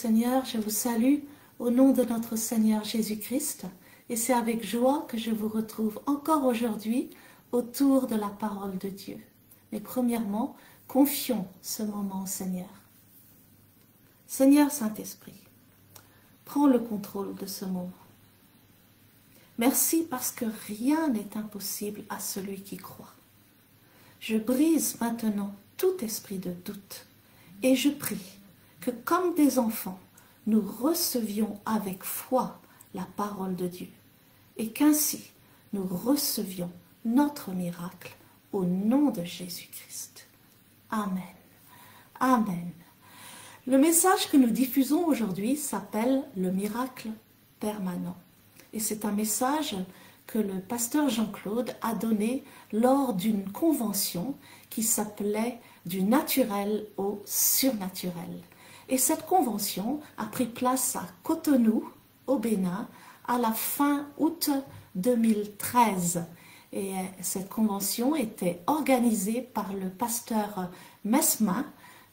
Seigneur, je vous salue au nom de notre Seigneur Jésus-Christ et c'est avec joie que je vous retrouve encore aujourd'hui autour de la parole de Dieu. Mais premièrement, confions ce moment au Seigneur. Seigneur Saint-Esprit, prends le contrôle de ce moment. Merci parce que rien n'est impossible à celui qui croit. Je brise maintenant tout esprit de doute et je prie que comme des enfants, nous recevions avec foi la parole de Dieu et qu'ainsi nous recevions notre miracle au nom de Jésus-Christ. Amen. Amen. Le message que nous diffusons aujourd'hui s'appelle le miracle permanent. Et c'est un message que le pasteur Jean-Claude a donné lors d'une convention qui s'appelait « Du naturel au surnaturel ». Et cette convention a pris place à Cotonou, au Bénin, à la fin août 2013. Et cette convention était organisée par le pasteur Mesmin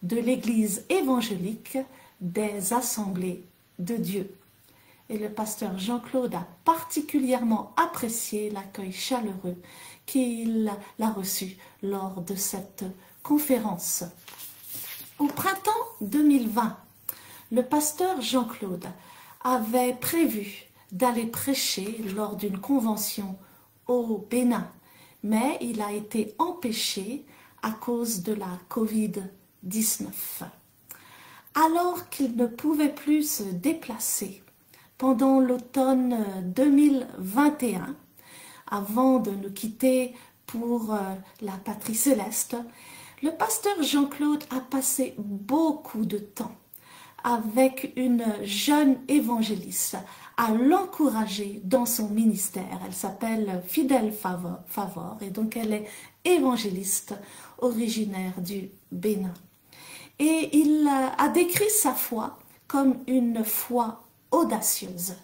de l'église évangélique des Assemblées de Dieu. Et le pasteur Jean-Claude a particulièrement apprécié l'accueil chaleureux qu'il a reçu lors de cette conférence. Au printemps 2020, le pasteur Jean-Claude avait prévu d'aller prêcher lors d'une convention au Bénin, mais il a été empêché à cause de la Covid-19. Alors qu'il ne pouvait plus se déplacer pendant l'automne 2021, avant de nous quitter pour la patrie céleste, le pasteur Jean-Claude a passé beaucoup de temps avec une jeune évangéliste à l'encourager dans son ministère. Elle s'appelle Fidèle Favor et donc elle est évangéliste originaire du Bénin. Et il a décrit sa foi comme une foi audacieuse.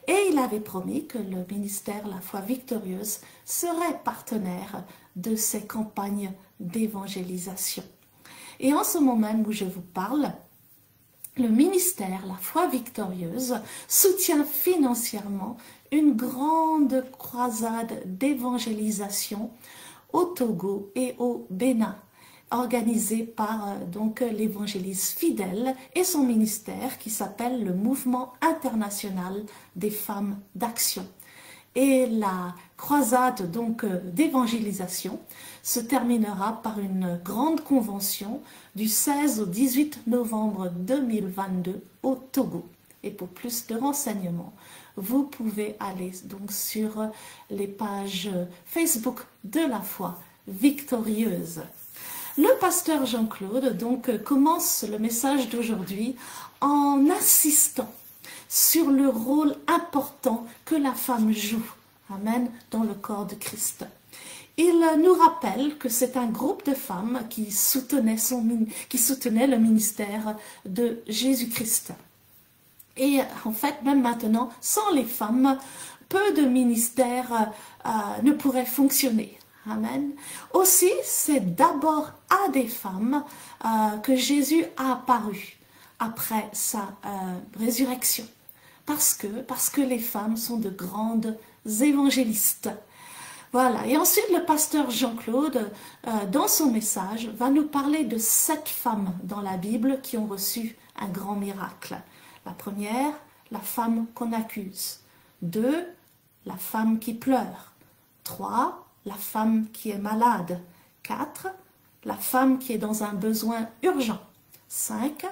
Et il avait promis que le ministère La Foi Victorieuse serait partenaire de ces campagnes d'évangélisation. Et en ce moment même où je vous parle, le ministère La Foi Victorieuse soutient financièrement une grande croisade d'évangélisation au Togo et au Bénin, organisée par donc l'évangéliste Fidèle et son ministère qui s'appelle le Mouvement international des femmes d'action. Et la croisade donc d'évangélisation se terminera par une grande convention du 16 au 18 novembre 2022 au Togo. Et pour plus de renseignements, vous pouvez aller donc sur les pages Facebook de La Foi Victorieuse. Le pasteur Jean-Claude donc commence le message d'aujourd'hui en insistant sur le rôle important que la femme joue, amen, dans le corps de Christ. Il nous rappelle que c'est un groupe de femmes qui soutenait le ministère de Jésus-Christ. Et en fait, même maintenant, sans les femmes, peu de ministères ne pourraient fonctionner. Amen. Aussi, c'est d'abord à des femmes que Jésus a apparu après sa résurrection. Parce que les femmes sont de grandes évangélistes. Voilà. Et ensuite, le pasteur Jean-Claude, dans son message, va nous parler de 7 femmes dans la Bible qui ont reçu un grand miracle. La première, la femme qu'on accuse. 2, la femme qui pleure. 3, la femme qui est malade. 4, la femme qui est dans un besoin urgent. 5,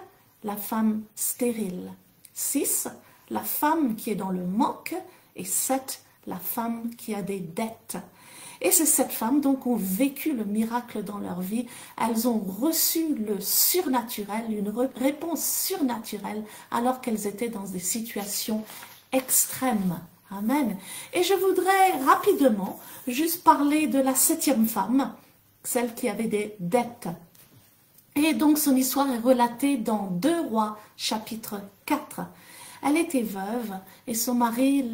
la femme stérile. 6, la femme qui est dans le manque. Et 7, la femme qui a des dettes. Et ces 7 femmes donc ont vécu le miracle dans leur vie. Elles ont reçu le surnaturel, une réponse surnaturelle alors qu'elles étaient dans des situations extrêmes. Amen. Et je voudrais rapidement juste parler de la 7e femme, celle qui avait des dettes. Et donc son histoire est relatée dans 2 Rois chapitre 4. Elle était veuve et son mari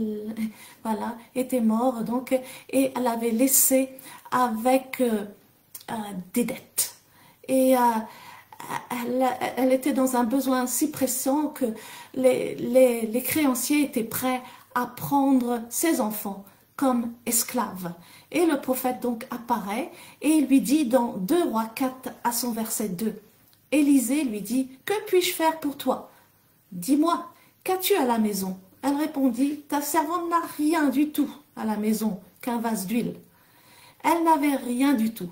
voilà, était mort donc, et elle avait laissé avec des dettes. Et elle était dans un besoin si pressant que les créanciers étaient prêts à prendre ses enfants comme esclaves. Et le prophète donc apparaît et il lui dit dans 2 Rois 4 à son verset 2, Élisée lui dit, « Que puis-je faire pour toi? Dis-moi, qu'as-tu à la maison ?» Elle répondit, « Ta servante n'a rien du tout à la maison qu'un vase d'huile. » Elle n'avait rien du tout,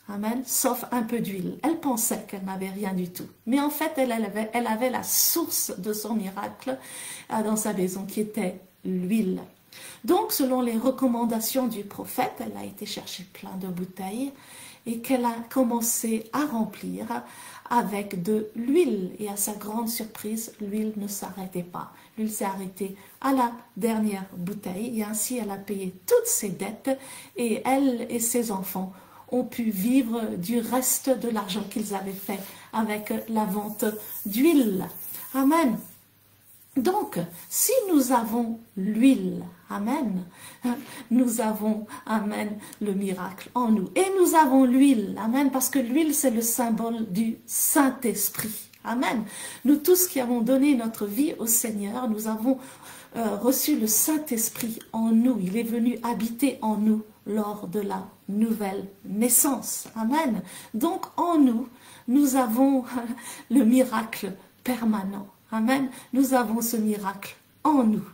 amen, sauf un peu d'huile. Elle pensait qu'elle n'avait rien du tout. Mais en fait, elle avait la source de son miracle dans sa maison qui était l'huile. Donc, selon les recommandations du prophète, elle a été chercher plein de bouteilles et qu'elle a commencé à remplir avec de l'huile. Et à sa grande surprise, l'huile ne s'arrêtait pas. L'huile s'est arrêtée à la dernière bouteille et ainsi elle a payé toutes ses dettes et elle et ses enfants ont pu vivre du reste de l'argent qu'ils avaient fait avec la vente d'huile. Amen. Donc, si nous avons l'huile, amen, nous avons, amen, le miracle en nous. Et nous avons l'huile, amen, parce que l'huile, c'est le symbole du Saint-Esprit. Amen. Nous tous qui avons donné notre vie au Seigneur, nous avons reçu le Saint-Esprit en nous. Il est venu habiter en nous lors de la nouvelle naissance. Amen. Donc, en nous, nous avons le miracle permanent. Amen. Nous avons ce miracle en nous.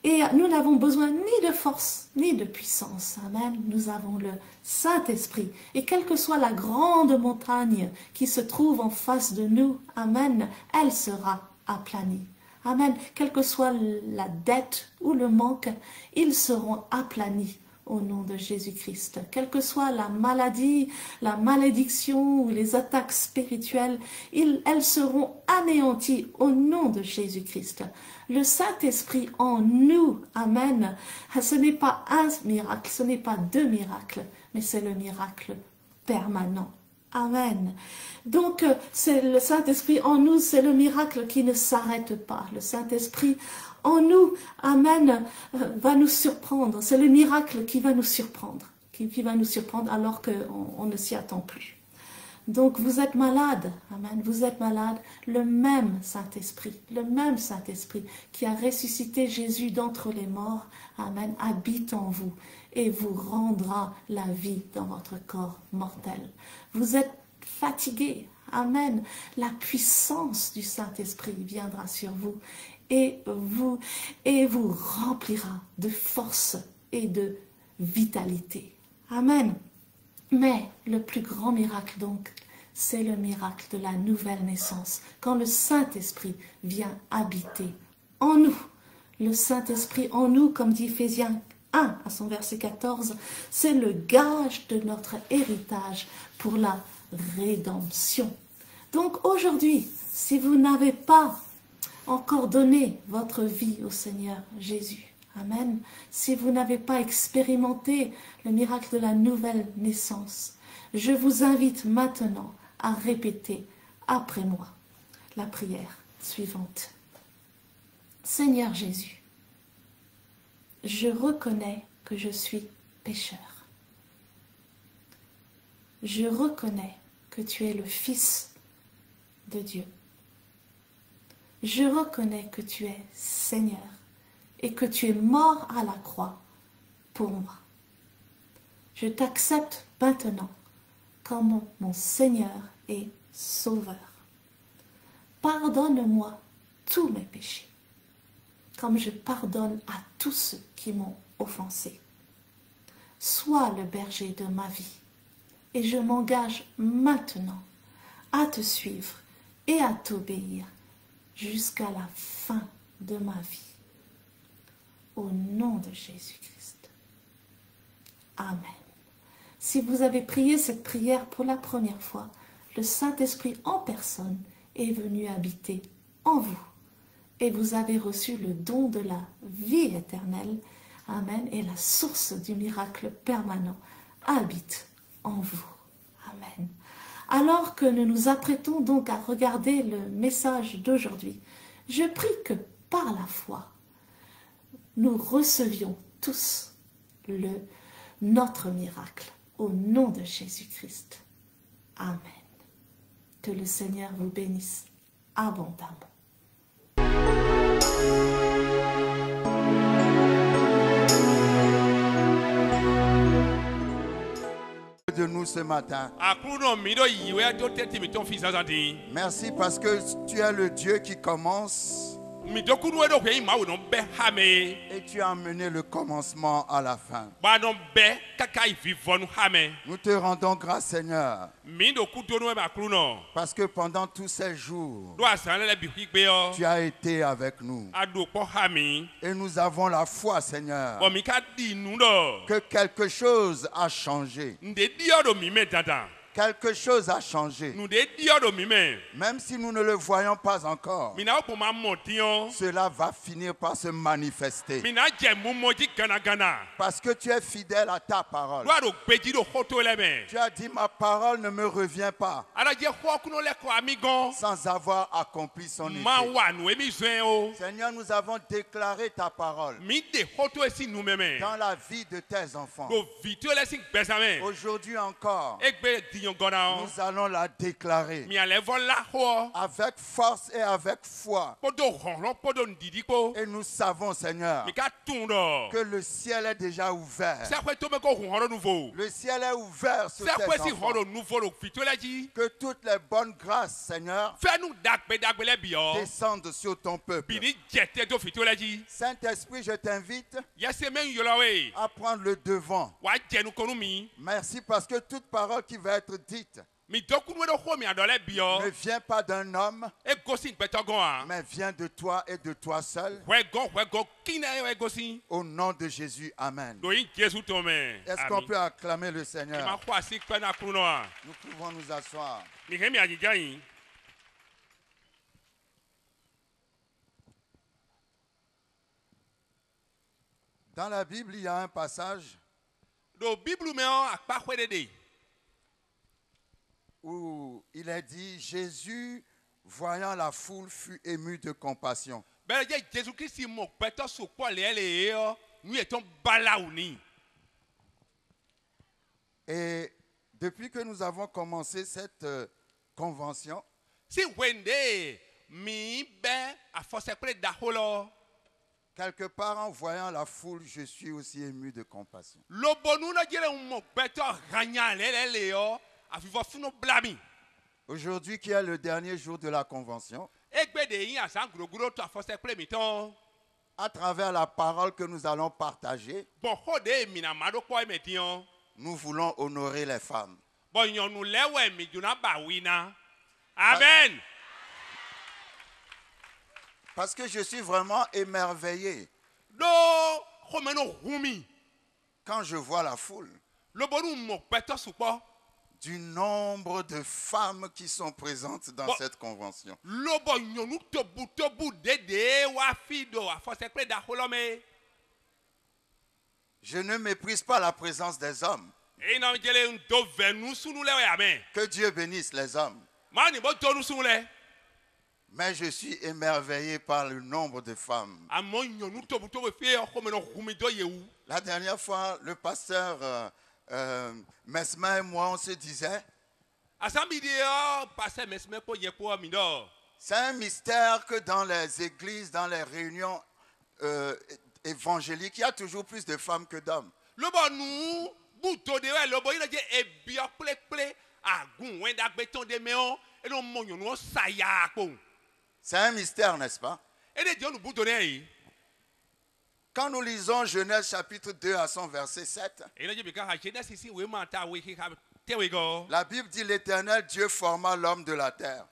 Et nous n'avons besoin ni de force, ni de puissance. Amen. Nous avons le Saint-Esprit. Et quelle que soit la grande montagne qui se trouve en face de nous, amen, elle sera aplanie. Amen. Quelle que soit la dette ou le manque, ils seront aplanis au nom de Jésus-Christ. Quelle que soit la maladie, la malédiction ou les attaques spirituelles, elles seront anéanties au nom de Jésus-Christ. Le Saint-Esprit en nous, amen, ce n'est pas un miracle, ce n'est pas 2 miracles, mais c'est le miracle permanent. Amen. Donc, c'est le Saint-Esprit en nous, c'est le miracle qui ne s'arrête pas. Le Saint-Esprit en nous, amen, va nous surprendre. C'est le miracle qui va nous surprendre, qui va nous surprendre alors qu'on ne s'y attend plus. Donc, vous êtes malade, amen, vous êtes malade, le même Saint-Esprit qui a ressuscité Jésus d'entre les morts, amen, habite en vous et vous rendra la vie dans votre corps mortel. Vous êtes fatigué, amen, la puissance du Saint-Esprit viendra sur vous et vous remplira de force et de vitalité. Amen. Mais le plus grand miracle donc, c'est le miracle de la nouvelle naissance, quand le Saint-Esprit vient habiter en nous. Le Saint-Esprit en nous, comme dit Éphésiens 1 à son verset 14, c'est le gage de notre héritage pour la rédemption. Donc aujourd'hui, si vous n'avez pas encore donné votre vie au Seigneur Jésus, amen, si vous n'avez pas expérimenté le miracle de la nouvelle naissance, je vous invite maintenant à répéter après moi la prière suivante. Seigneur Jésus, je reconnais que je suis pécheur. Je reconnais que tu es le Fils de Dieu. Je reconnais que tu es Seigneur et que tu es mort à la croix pour moi. Je t'accepte maintenant comme mon Seigneur et Sauveur. Pardonne-moi tous mes péchés, comme je pardonne à tous ceux qui m'ont offensé. Sois le berger de ma vie, et je m'engage maintenant à te suivre et à t'obéir jusqu'à la fin de ma vie. Au nom de Jésus-Christ. Amen. Si vous avez prié cette prière pour la première fois, le Saint-Esprit en personne est venu habiter en vous. Et vous avez reçu le don de la vie éternelle. Amen. Et la source du miracle permanent habite en vous. Amen. Alors que nous nous apprêtons donc à regarder le message d'aujourd'hui, je prie que par la foi, nous recevions tous notre miracle au nom de Jésus-Christ. Amen. Que le Seigneur vous bénisse abondamment. De nous ce matin. Merci parce que tu es le Dieu qui commence et tu as amené le commencement à la fin. Nous te rendons grâce, Seigneur, parce que pendant tous ces jours, tu as été avec nous. Et nous avons la foi, Seigneur, que quelque chose a changé. Quelque chose a changé. Même si nous ne le voyons pas encore, cela va finir par se manifester. Parce que tu es fidèle à ta parole. Tu as dit, ma parole ne me revient pas sans avoir accompli son effet. Seigneur, nous avons déclaré ta parole dans la vie de tes enfants. Aujourd'hui encore, nous allons la déclarer avec force et avec foi. Et nous savons, Seigneur, que le ciel est déjà ouvert. Le ciel est ouvert sur tes enfants. Que toutes les bonnes grâces, Seigneur, descendent sur ton peuple. Saint-Esprit, je t'invite à prendre le devant. Merci parce que toute parole qui va être dite ne vient pas d'un homme, mais vient de toi et de toi seul. Au nom de Jésus, amen. Est-ce qu'on peut acclamer le Seigneur? Nous pouvons nous asseoir. Dans la Bible, il y a un passage où il est dit, Jésus, voyant la foule, fut ému de compassion. Et depuis que nous avons commencé cette convention, quelque part en voyant la foule, je suis aussi ému de compassion. Aujourd'hui qui est le dernier jour de la convention, à travers la parole que nous allons partager, nous voulons honorer les femmes. Amen. Parce que je suis vraiment émerveillé quand je vois la foule du nombre de femmes qui sont présentes dans cette convention. Je ne méprise pas la présence des hommes. Que Dieu bénisse les hommes. Mais je suis émerveillé par le nombre de femmes. La dernière fois, le pasteur Mesmer et moi, on se disait, c'est un mystère que dans les églises, dans les réunions évangéliques, il y a toujours plus de femmes que d'hommes. C'est un mystère, n'est-ce pas? Quand nous lisons Genèse chapitre 2 à son verset 7, la Bible dit l'Éternel Dieu forma l'homme de la terre.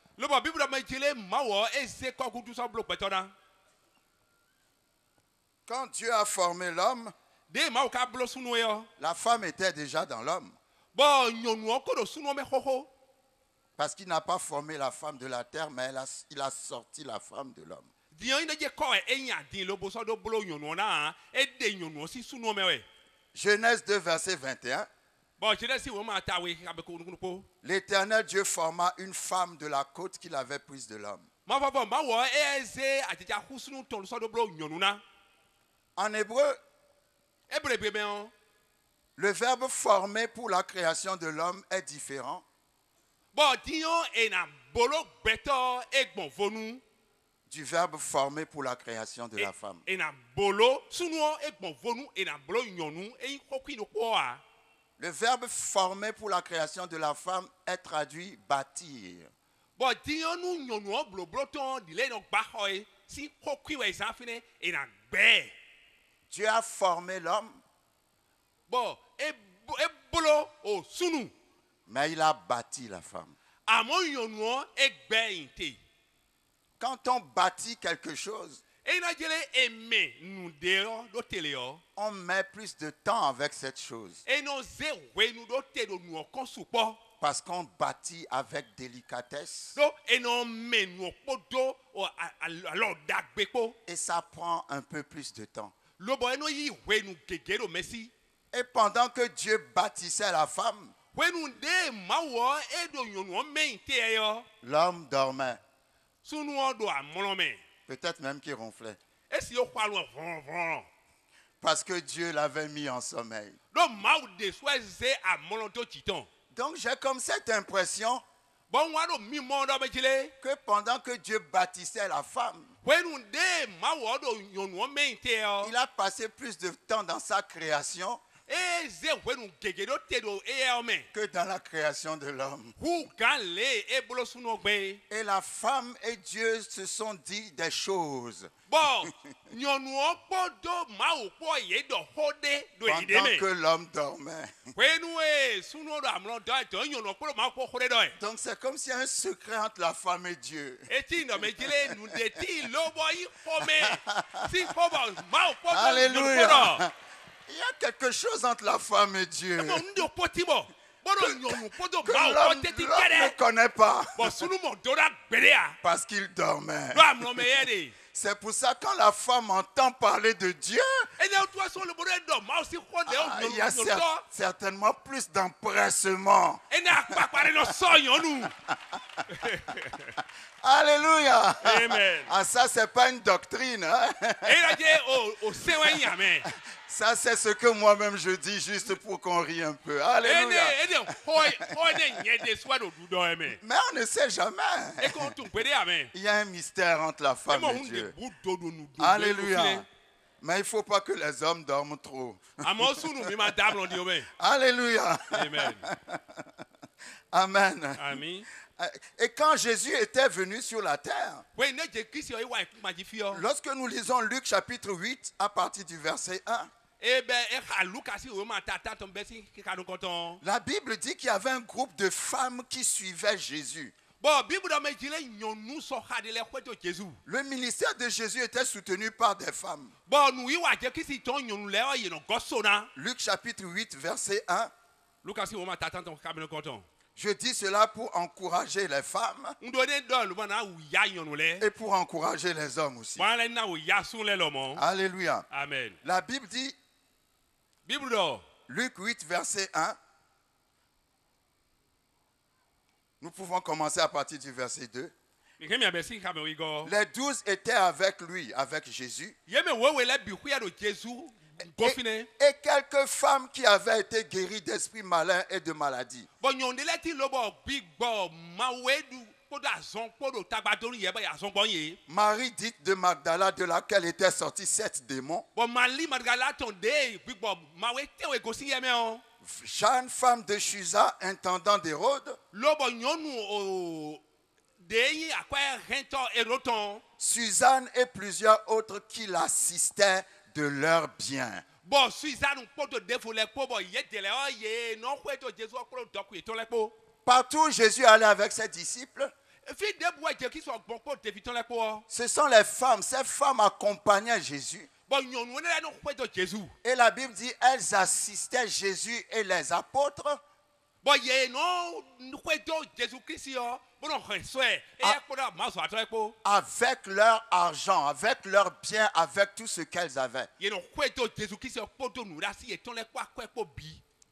Quand Dieu a formé l'homme, la femme était déjà dans l'homme. Parce qu'il n'a pas formé la femme de la terre, mais il a sorti la femme de l'homme. Genèse 2, verset 21. L'Éternel Dieu forma une femme de la côte qu'il avait prise de l'homme. En hébreu, le verbe former pour la création de l'homme est différent. Du verbe formé pour la création de la femme. Le verbe formé pour la création de la femme est traduit bâtir. Dieu a formé l'homme, mais il a bâti la femme. Quand on bâtit quelque chose, on met plus de temps avec cette chose. Parce qu'on bâtit avec délicatesse. Et ça prend un peu plus de temps. Et pendant que Dieu bâtissait la femme, l'homme dormait. Peut-être même qu'il ronflait. Parce que Dieu l'avait mis en sommeil. Donc j'ai comme cette impression que pendant que Dieu bâtissait la femme, il a passé plus de temps dans sa création que dans la création de l'homme. Et la femme et Dieu se sont dit des choses pendant que l'homme dormait. Donc c'est comme s'il y a un secret entre la femme et Dieu. Alléluia. Il y a quelque chose entre la femme et Dieu que l'homme ne connaît pas parce qu'il dormait. C'est pour ça que quand la femme entend parler de Dieu, il y a certainement plus d'empressement. Alléluia. Amen. Ah, ça, c'est pas une doctrine. Hein? Ça, c'est ce que moi-même je dis juste pour qu'on rie un peu. Alléluia. Mais on ne sait jamais. Il y a un mystère entre la femme et Dieu. Alléluia. Mais il ne faut pas que les hommes dorment trop. Alléluia. Amen. Amen. Amen. Et quand Jésus était venu sur la terre, lorsque nous lisons Luc chapitre 8 à partir du verset 1, la Bible dit qu'il y avait un groupe de femmes qui suivaient Jésus. Le ministère de Jésus était soutenu par des femmes. Luc chapitre 8 verset 1. Je dis cela pour encourager les femmes et pour encourager les hommes aussi. Alléluia. Amen. La Bible dit, Luc 8, verset 1, nous pouvons commencer à partir du verset 2. Les 12 étaient avec lui, avec Jésus. Et quelques femmes qui avaient été guéries d'esprits malins et de maladies. Marie dite de Magdala, de laquelle étaient sortis 7 démons. Jeanne, femme de Chuza, intendant d'Hérode. Suzanne et plusieurs autres qui l'assistaient de leurs biens. Partout où Jésus allait avec ses disciples, ce sont les femmes, ces femmes accompagnaient Jésus. Et la Bible dit, elles assistaient Jésus et les apôtres avec leur argent, avec leurs biens, avec tout ce qu'elles avaient.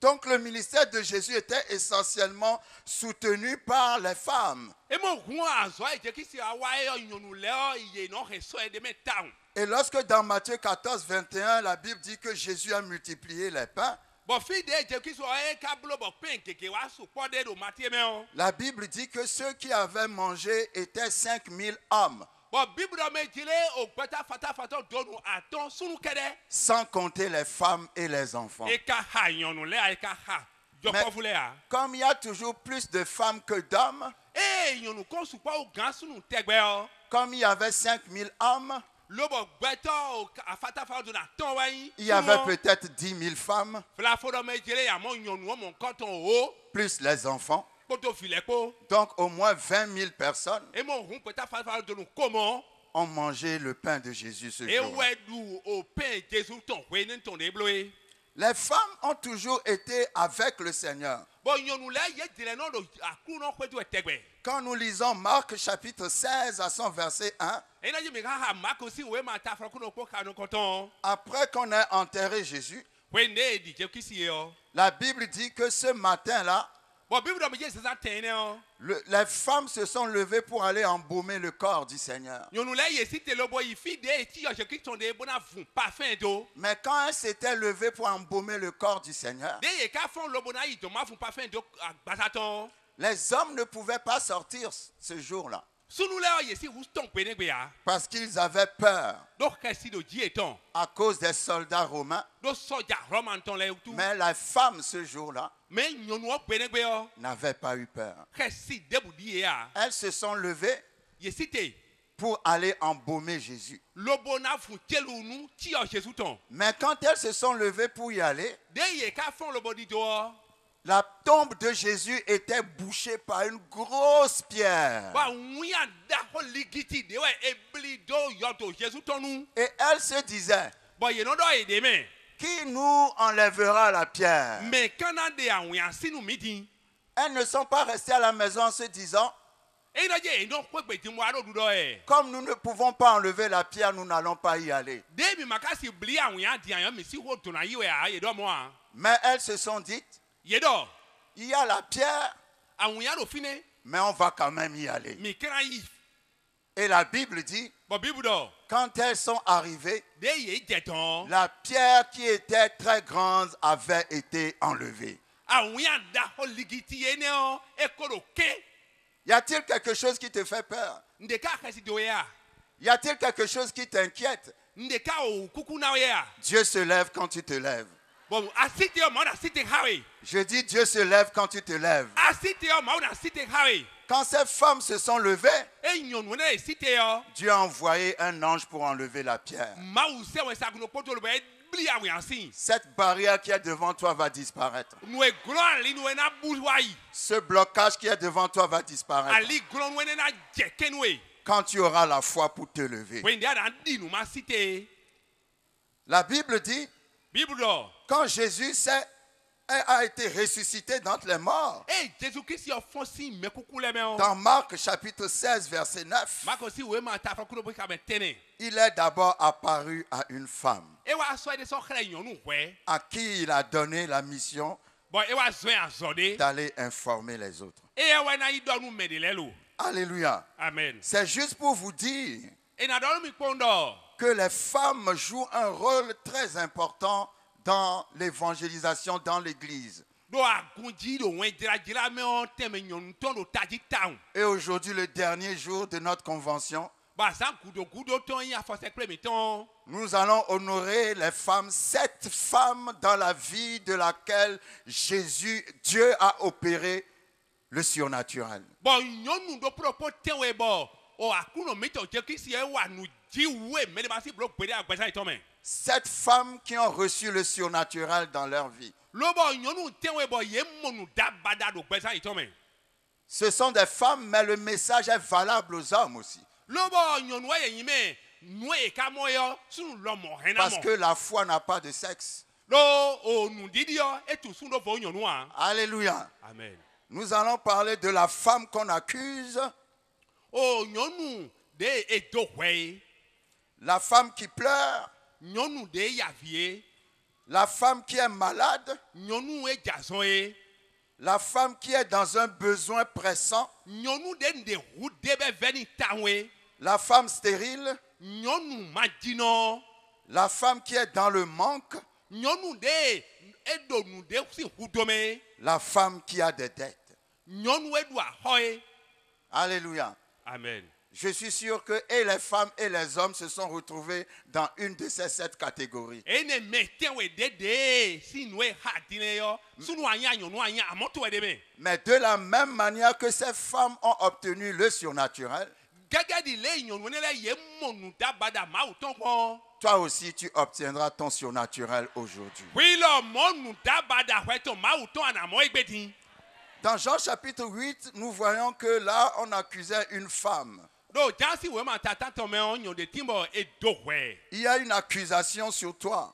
Donc le ministère de Jésus était essentiellement soutenu par les femmes. Et lorsque dans Matthieu 14, 21, la Bible dit que Jésus a multiplié les pains, La Bible dit que ceux qui avaient mangé étaient 5000 hommes. Sans compter les femmes et les enfants. Mais comme il y a toujours plus de femmes que d'hommes, comme il y avait 5000 hommes, il y avait peut-être 10 000 femmes, plus les enfants. Donc au moins 20 000 personnes ont mangé le pain de Jésus ce jour. Les femmes ont toujours été avec le Seigneur. Quand nous lisons Marc chapitre 16 à son verset 1, après qu'on ait enterré Jésus, la Bible dit que ce matin-là, les femmes se sont levées pour aller embaumer le corps du Seigneur. Mais quand elles s'étaient levées pour embaumer le corps du Seigneur, les hommes ne pouvaient pas sortir ce jour-là. Parce qu'ils avaient peur à cause des soldats romains. Mais les femmes ce jour-là n'avaient pas eu peur. Elles se sont levées pour aller embaumer Jésus. Mais quand elles se sont levées pour y aller, la tombe de Jésus était bouchée par une grosse pierre. Et elle se disait, qui nous enlèvera la pierre? Elles ne sont pas restées à la maison en se disant, comme nous ne pouvons pas enlever la pierre, nous n'allons pas y aller. Mais elles se sont dites, il y a la pierre, mais on va quand même y aller. Et la Bible dit, quand elles sont arrivées, la pierre qui était très grande avait été enlevée. Y a-t-il quelque chose qui te fait peur? Y a-t-il quelque chose qui t'inquiète? Dieu se lève quand tu te lèves. Je dis Dieu se lève quand tu te lèves. Quand ces femmes se sont levées, Dieu a envoyé un ange pour enlever la pierre. Cette barrière qui est devant toi va disparaître. Ce blocage qui est devant toi va disparaître. Quand tu auras la foi pour te lever. La Bible dit, quand Jésus a été ressuscité d'entre les morts, dans Marc chapitre 16 verset 9, il est d'abord apparu à une femme à qui il a donné la mission d'aller informer les autres. Alléluia. Amen. C'est juste pour vous dire que les femmes jouent un rôle très important dans l'évangélisation dans l'église. Et aujourd'hui, le dernier jour de notre convention, nous allons honorer les femmes, 7 femmes dans la vie de laquelle Dieu a opéré le surnaturel. 7 femmes qui ont reçu le surnaturel dans leur vie. Ce sont des femmes, mais le message est valable aux hommes aussi. Parce que la foi n'a pas de sexe. Alléluia. Amen. Nous allons parler de la femme qu'on accuse. La femme qui pleure. La femme qui est malade. La femme qui est dans un besoin pressant. La femme stérile. La femme qui est dans le manque. La femme qui a des dettes. Alléluia. Amen. Je suis sûr que et les femmes et les hommes se sont retrouvés dans une de ces 7 catégories. Mais de la même manière que ces femmes ont obtenu le surnaturel, toi aussi tu obtiendras ton surnaturel aujourd'hui. Dans Jean chapitre 8, nous voyons que là, on accusait une femme. Il y a une accusation sur toi.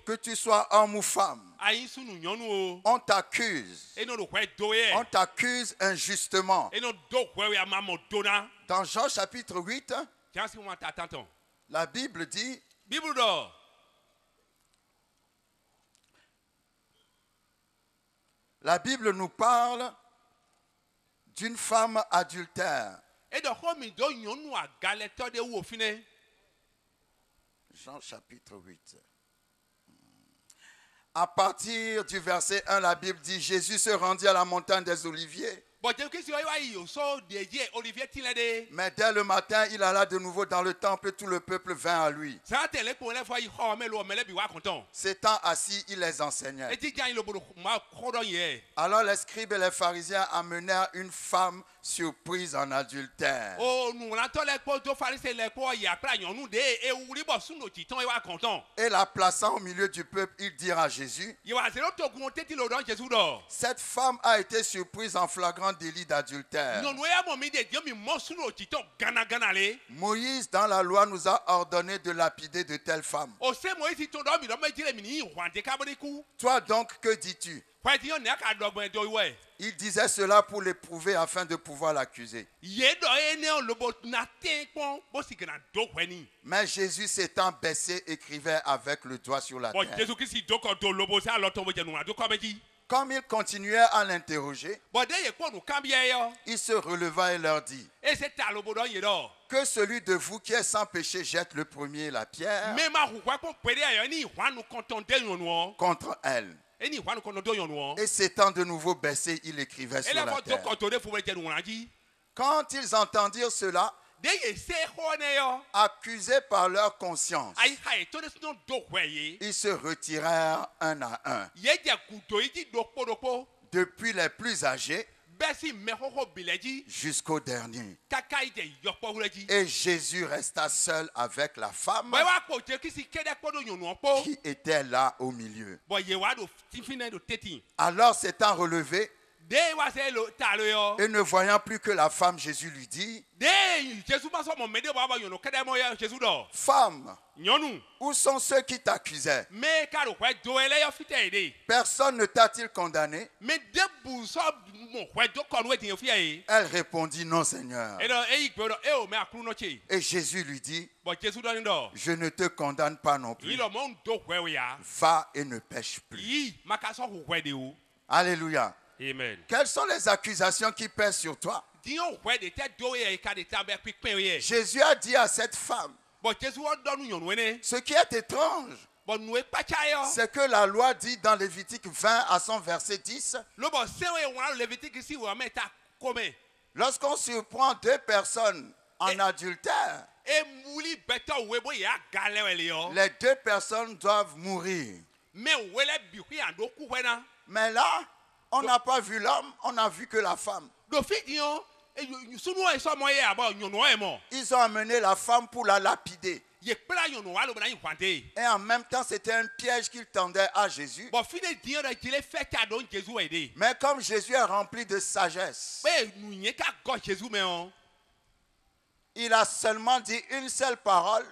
Que tu sois homme ou femme. On t'accuse. On t'accuse injustement. Dans Jean chapitre 8, la Bible dit, la Bible nous parle d'une femme adultère. Jean chapitre 8. À partir du verset 1, la Bible dit, Jésus se rendit à la montagne des Oliviers. Mais dès le matin, il alla de nouveau dans le temple et tout le peuple vint à lui. S'étant assis, il les enseignait. Alors les scribes et les pharisiens amenèrent une femme surprise en adultère. Et la plaçant au milieu du peuple, ils dirent à Jésus, cette femme a été surprise en flagrant délit d'adultère. Moïse dans la loi nous a ordonné de lapider de telles femmes. Toi donc, que dis-tu? Il disait cela pour l'éprouver afin de pouvoir l'accuser. Mais Jésus s'étant baissé écrivait avec le doigt sur la terre. Comme il continuait à l'interroger, il se releva et leur dit, que celui de vous qui est sans péché jette le premier la pierre contre elle. Et s'étant de nouveau baissé, il écrivait sur la terre. Quand ils entendirent cela, accusés par leur conscience, ils se retirèrent un à un, depuis les plus âgés jusqu'au dernier. Et Jésus resta seul avec la femme qui était là au milieu. Alors s'étant relevé et ne voyant plus que la femme, Jésus lui dit, femme, où sont ceux qui t'accusaient? Personne ne t'a-t-il condamné? Elle répondit, non, Seigneur. Et Jésus lui dit, je ne te condamne pas non plus. Va et ne pêche plus. Alléluia. Amen. Quelles sont les accusations qui pèsent sur toi? Jésus a dit à cette femme, ce qui est étrange, c'est que la loi dit dans Lévitique 20 à son verset 10, lorsqu'on surprend 2 personnes en adultère, les 2 personnes doivent mourir. Mais là, on n'a pas vu l'homme, on a vu que la femme. Ils ont amené la femme pour la lapider. Et en même temps, c'était un piège qu'ils tendaient à Jésus. Mais comme Jésus est rempli de sagesse, il a seulement dit une seule parole.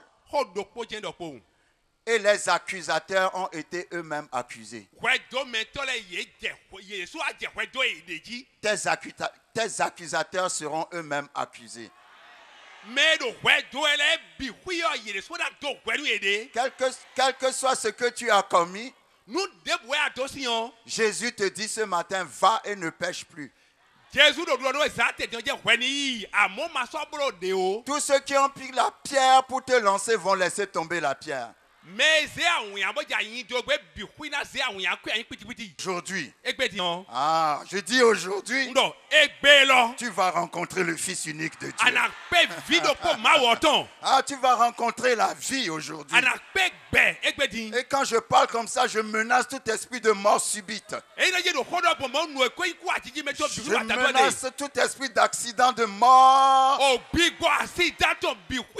Et les accusateurs ont été eux-mêmes accusés. Tes accusateurs seront eux-mêmes accusés. Quel que soit ce que tu as commis, Jésus te dit ce matin, va et ne pêche plus. Tous ceux qui ont pris la pierre pour te lancer vont laisser tomber la pierre. Aujourd'hui. Ah, je dis aujourd'hui. Tu vas rencontrer le Fils unique de Dieu. Ah, tu vas rencontrer la vie aujourd'hui. Et quand je parle comme ça, je menace tout esprit de mort subite. Je menace tout esprit d'accident de mort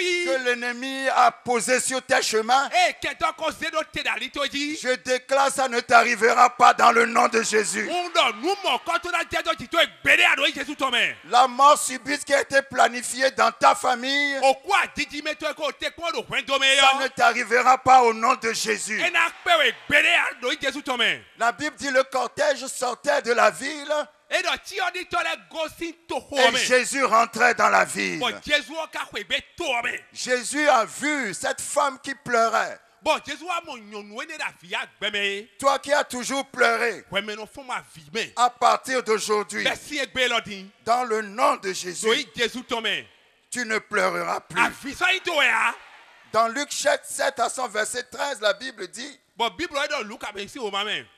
que l'ennemi a posé sur tes chemins. Je déclare, ça ne t'arrivera pas dans le nom de Jésus. La mort subite qui a été planifiée dans ta famille, ça ne t'arrivera pas au nom de Jésus. La Bible dit le cortège sortait de la ville et Jésus rentrait dans la ville. Jésus a vu cette femme qui pleurait. Toi qui as toujours pleuré, à partir d'aujourd'hui, dans le nom de Jésus, tu ne pleureras plus. Dans Luc 7 à son verset 13, la Bible dit: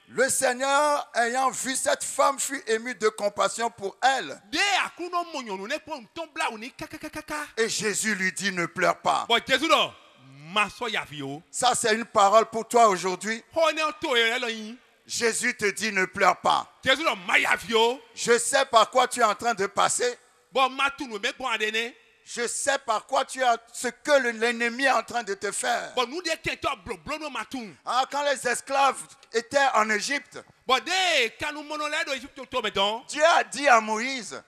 le Seigneur, ayant vu cette femme, fut ému de compassion pour elle. Et Jésus lui dit: ne pleure pas. Ça, c'est une parole pour toi aujourd'hui. Jésus te dit: ne pleure pas. Je sais par quoi tu es en train de passer. Je sais par quoi tu as ce que l'ennemi est en train de te faire. Ah, quand les esclaves étaient en Égypte, Dieu a dit à Moïse: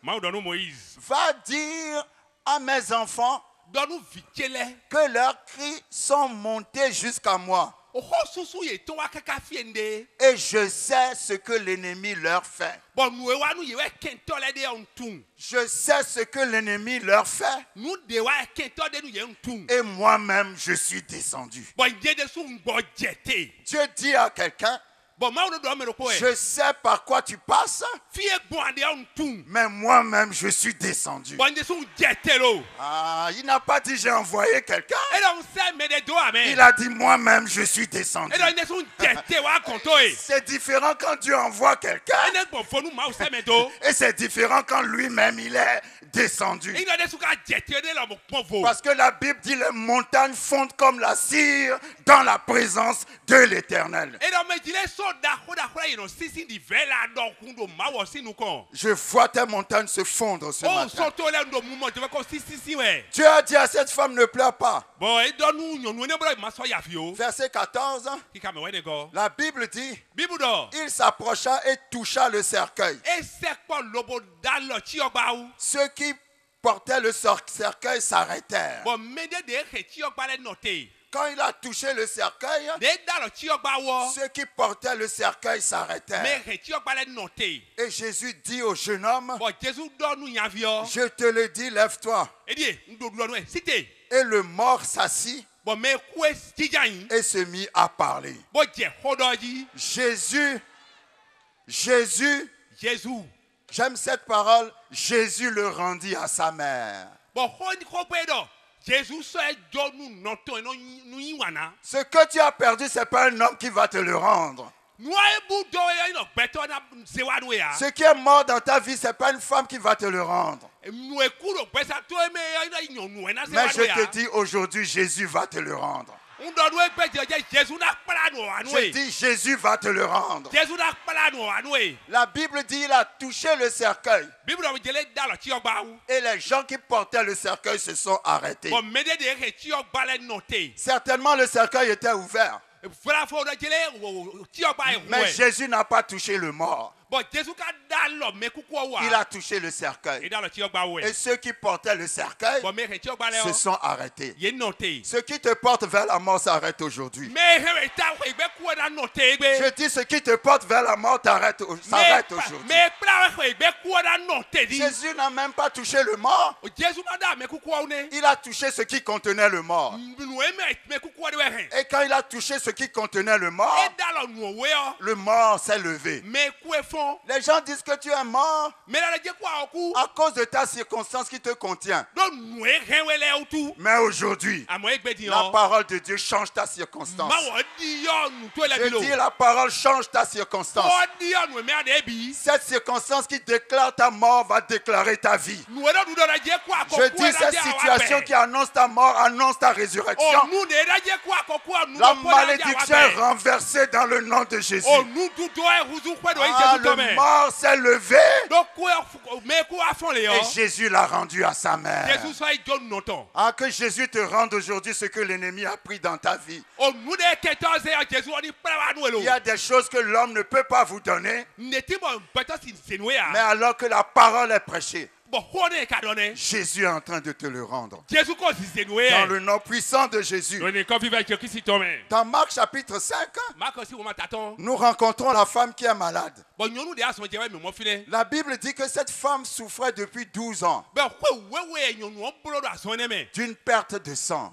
va dire à mes enfants que leurs cris sont montés jusqu'à moi. Et je sais ce que l'ennemi leur fait. Je sais ce que l'ennemi leur fait. Et moi-même, je suis descendu. Dieu dit à quelqu'un: je sais par quoi tu passes, mais moi-même je suis descendu. Ah, il n'a pas dit: j'ai envoyé quelqu'un. Il a dit: moi-même je suis descendu. C'est différent quand Dieu envoie quelqu'un. Et c'est différent quand lui-même il est descendu. Parce que la Bible dit: les montagnes fondent comme la cire dans la présence de l'Éternel. Je vois tes montagnes se fondre ce matin. Dieu a dit à cette femme: ne pleure pas. Verset 14. La Bible dit: il s'approcha et toucha le cercueil. Ceux qui portaient le cercueil s'arrêtèrent. Quand il a touché le cercueil, ceux qui portaient le cercueil s'arrêtèrent. Et Jésus dit au jeune homme: je te le dis, lève-toi. Et le mort s'assit et se mit à parler. Jésus, j'aime cette parole, Jésus le rendit à sa mère. Ce que tu as perdu, ce n'est pas un homme qui va te le rendre. Ce qui est mort dans ta vie, ce n'est pas une femme qui va te le rendre. Mais je te dis aujourd'hui, Jésus va te le rendre. Je dis: Jésus va te le rendre. La Bible dit: il a touché le cercueil. Et les gens qui portaient le cercueil se sont arrêtés. Certainement le cercueil était ouvert. Mais Jésus n'a pas touché le mort. Il a touché le cercueil. Et ceux qui portaient le cercueil se sont arrêtés. Ceux qui te portent vers la mort s'arrêtent aujourd'hui. Je dis: ceux qui te portent vers la mort s'arrêtent aujourd'hui. Jésus n'a même pas touché le mort. Il a touché ce qui contenait le mort. Et quand il a touché ce qui contenait le mort s'est levé. Les gens disent que tu es mort à cause de ta circonstance qui te contient. Mais aujourd'hui, la parole de Dieu change ta circonstance. Je dis la parole change ta circonstance. Cette circonstance qui déclare ta mort va déclarer ta vie. Je dis cette situation qui annonce ta mort annonce ta résurrection. La malédiction est renversée dans le nom de Jésus. Le mort s'est levé et Jésus l'a rendu à sa mère. Que Jésus te rende aujourd'hui ce que l'ennemi a pris dans ta vie. Il y a des choses que l'homme ne peut pas vous donner, mais alors que la parole est prêchée, Jésus est en train de te le rendre. Dans le nom puissant de Jésus. Dans Marc chapitre 5, nous rencontrons la femme qui est malade. La Bible dit que cette femme souffrait depuis 12 ans d'une perte de sang.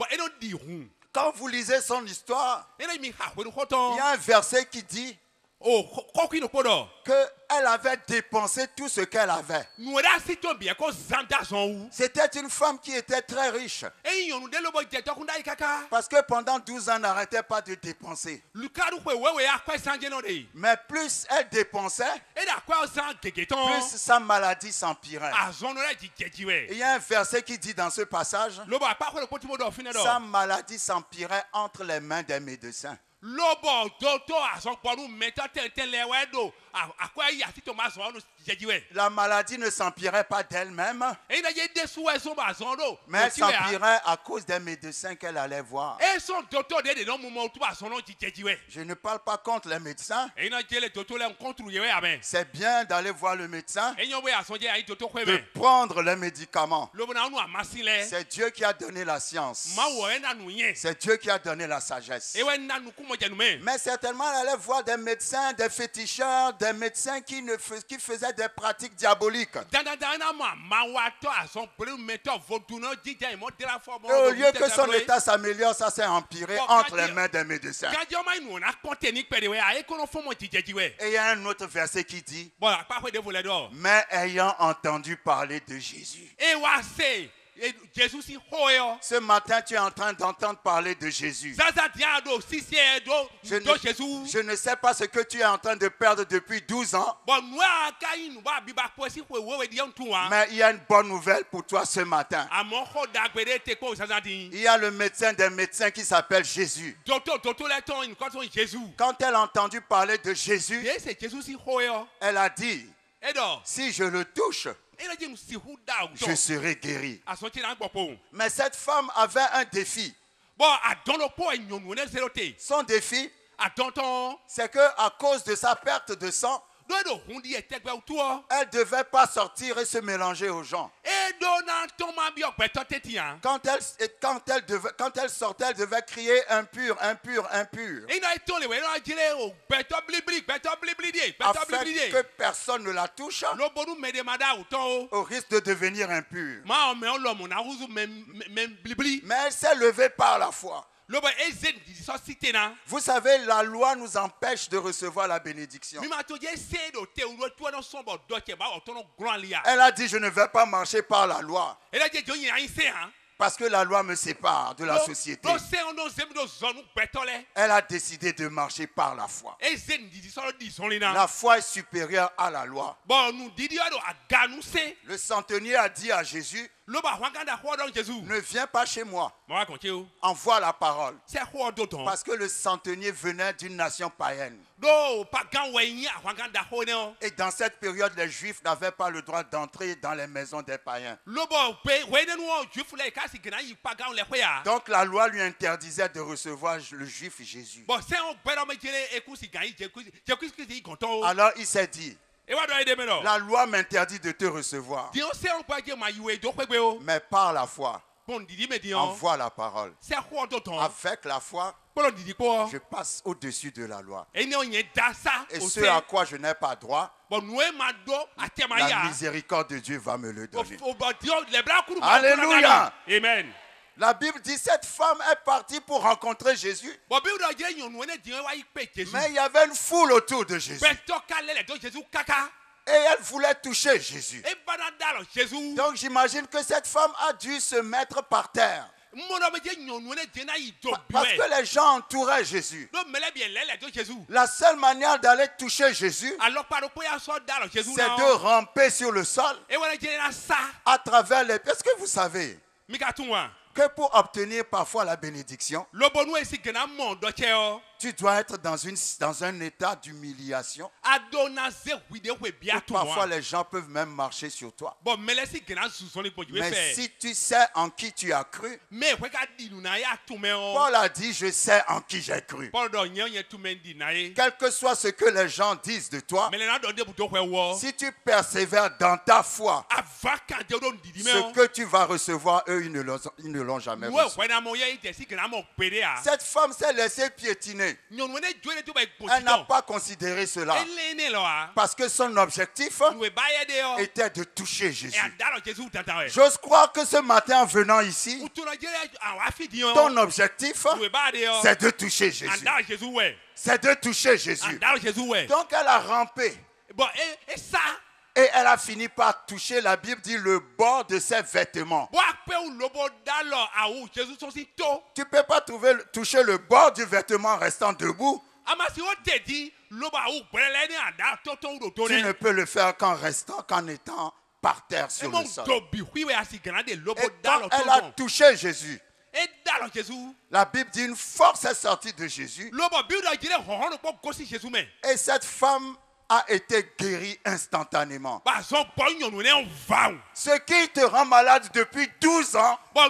Quand vous lisez son histoire, il y a un verset qui dit qu'elle avait dépensé tout ce qu'elle avait. C'était une femme qui était très riche. Parce que pendant 12 ans, elle n'arrêtait pas de dépenser. Mais plus elle dépensait, plus sa maladie s'empirait. Il y a un verset qui dit dans ce passage, sa maladie s'empirait entre les mains des médecins. La maladie ne s'empirait pas d'elle-même, mais elle s'empirait à cause des médecins qu'elle allait voir. Je ne parle pas contre les médecins. C'est bien d'aller voir le médecin, de prendre les médicaments. C'est Dieu qui a donné la science. C'est Dieu qui a donné la sagesse. Mais certainement, elle allait voir des médecins, des féticheurs, des médecins qui faisaient des pratiques diaboliques. Et au lieu que son état s'améliore, ça s'est empiré entre les mains des médecins. Et il y a un autre verset qui dit, mais ayant entendu parler de Jésus. Ce matin, tu es en train d'entendre parler de Jésus. Je ne sais pas ce que tu es en train de perdre depuis 12 ans. Mais il y a une bonne nouvelle pour toi ce matin. Il y a le médecin des médecins qui s'appelle Jésus. Quand elle a entendu parler de Jésus, elle a dit, si je le touche, je serai guéri. Mais cette femme avait un défi. Son défi, c'est qu'à cause de sa perte de sang, elle ne devait pas sortir et se mélanger aux gens. Quand elle sortait, elle devait crier impur, impur, impur. Afin que personne ne la touche, au risque de devenir impur. Mais elle s'est levée par la foi. Vous savez, la loi nous empêche de recevoir la bénédiction. Elle a dit, je ne vais pas marcher par la loi. Parce que la loi me sépare de la société. Elle a décidé de marcher par la foi. La foi est supérieure à la loi. Le centenier a dit à Jésus, ne viens pas chez moi. Envoie la parole. Parce que le centenier venait d'une nation païenne. Et dans cette période, les Juifs n'avaient pas le droit d'entrer dans les maisons des païens. Donc la loi lui interdisait de recevoir le Juif Jésus. Alors il s'est dit, la loi m'interdit de te recevoir. Mais par la foi, envoie la parole. Avec la foi, je passe au-dessus de la loi. Et ce à quoi je n'ai pas droit, la miséricorde de Dieu va me le donner. Alléluia. Amen. La Bible dit cette femme est partie pour rencontrer Jésus. Mais il y avait une foule autour de Jésus. Et elle voulait toucher Jésus. Donc j'imagine que cette femme a dû se mettre par terre. Parce que les gens entouraient Jésus. La seule manière d'aller toucher Jésus, c'est de ramper sur le sol à travers les... Est-ce que vous savez que pour obtenir parfois la bénédiction, tu dois être dans un état d'humiliation. Parfois les gens peuvent même marcher sur toi. Mais si tu sais en qui tu as cru, Paul a dit je sais en qui j'ai cru. Quel que soit ce que les gens disent de toi, si tu persévères dans ta foi, ce que tu vas recevoir, eux ils ne l'ont jamais reçu. Cette femme s'est laissée piétiner. Elle n'a pas considéré cela parce que son objectif était de toucher Jésus. J'ose croire que ce matin en venant ici, ton objectif c'est de toucher Jésus. C'est de toucher Jésus. Donc elle a rampé. Et elle a fini par toucher, la Bible dit, le bord de ses vêtements. Tu ne peux pas toucher le bord du vêtement en restant debout. Tu ne peux le faire qu'en étant par terre sur le sol. Et quand elle a touché Jésus, la Bible dit une force est sortie de Jésus. Et cette femme a été guéri instantanément. Ce qui te rend malade depuis 12 ans, dans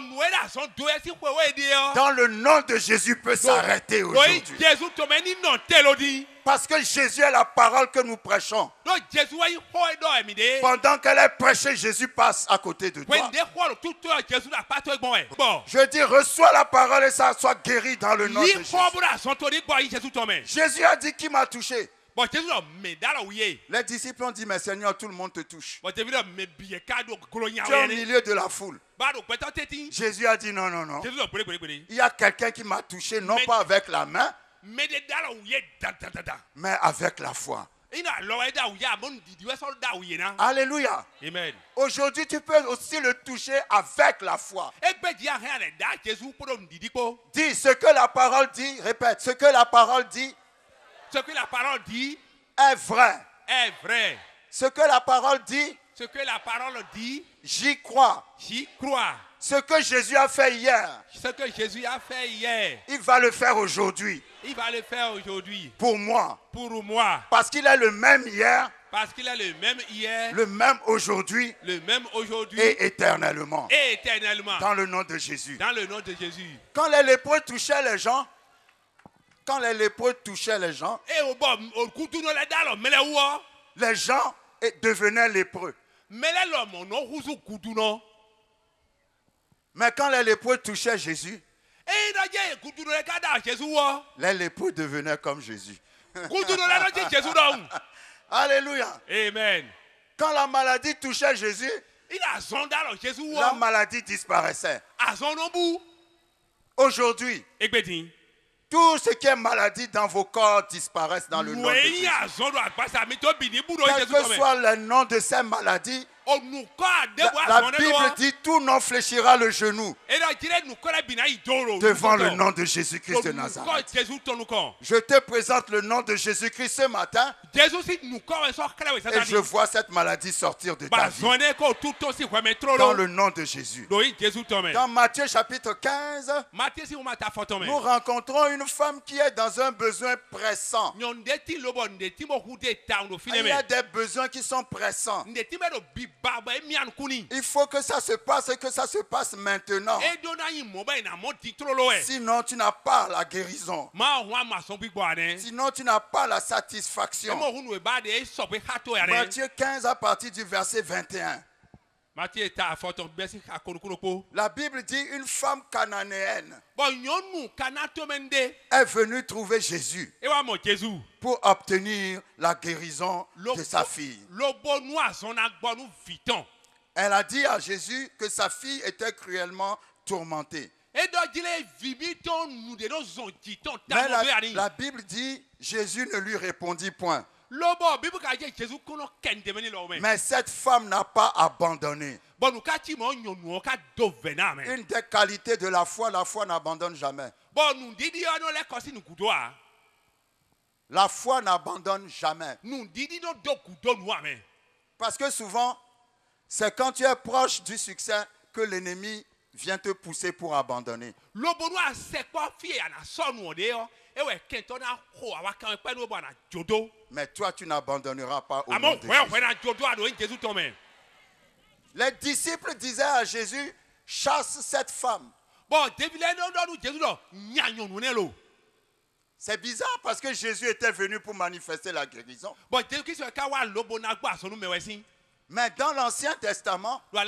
le nom de Jésus, peut s'arrêter aujourd'hui. Parce que Jésus est la parole que nous prêchons. Pendant qu'elle est prêchée, Jésus passe à côté de toi. Je dis, reçois la parole et ça soit guéri dans le nom de Jésus. Jésus a dit, qui m'a touché? Les disciples ont dit, mais Seigneur, tout le monde te touche. Tu es au milieu de la foule. Jésus a dit, non, non, non. Il y a quelqu'un qui m'a touché, non pas avec la main, mais avec la foi. Alléluia. Amen. Aujourd'hui, tu peux aussi le toucher avec la foi. Dis ce que la parole dit, répète, ce que la parole dit. Ce que la parole dit est vrai. Est vrai. Ce que la parole dit. Ce que la parole dit. J'y crois. J'y crois. Ce que Jésus a fait hier. Ce que Jésus a fait hier. Il va le faire aujourd'hui. Il va le faire aujourd'hui. Pour moi. Pour moi. Parce qu'il est le même hier. Parce qu'il est le même hier. Le même aujourd'hui. Le même aujourd'hui. Et éternellement. Et éternellement. Dans le nom de Jésus. Dans le nom de Jésus. Quand les lépreux touchaient les gens. Quand les lépreux touchaient les gens, les gens devenaient lépreux. Mais quand les lépreux touchaient Jésus, les lépreux devenaient comme Jésus. Alléluia. Amen. Quand la maladie touchait Jésus, la maladie disparaissait. Aujourd'hui, tout ce qui est maladie dans vos corps disparaissent dans le nom de Jésus. Quel que soit le nom de ces maladies, la Bible dit tout nom fléchira le genou devant le nom de Jésus-Christ de Nazareth. Je te présente le nom de Jésus-Christ ce matin et je vois cette maladie sortir de ta vie dans le nom de Jésus. Dans Matthieu chapitre 15, nous rencontrons une femme qui est dans un besoin pressant. Il y a des besoins qui sont pressants. Il faut que ça se passe et que ça se passe maintenant. Sinon, tu n'as pas la guérison. Sinon, tu n'as pas la satisfaction. Matthieu 15 à partir du verset 21. La Bible dit une femme cananéenne est venue trouver Jésus pour obtenir la guérison de sa fille. Elle a dit à Jésus que sa fille était cruellement tourmentés. Mais la Bible dit, Jésus ne lui répondit point. Mais cette femme n'a pas abandonné. Une des qualités de la foi n'abandonne jamais. La foi n'abandonne jamais. Parce que souvent, c'est quand tu es proche du succès que l'ennemi vient te pousser pour abandonner. Mais toi, tu n'abandonneras pas au nom de Jésus. Les disciples disaient à Jésus, chasse cette femme. C'est bizarre parce que Jésus était venu pour manifester la guérison. Mais dans l'Ancien Testament, la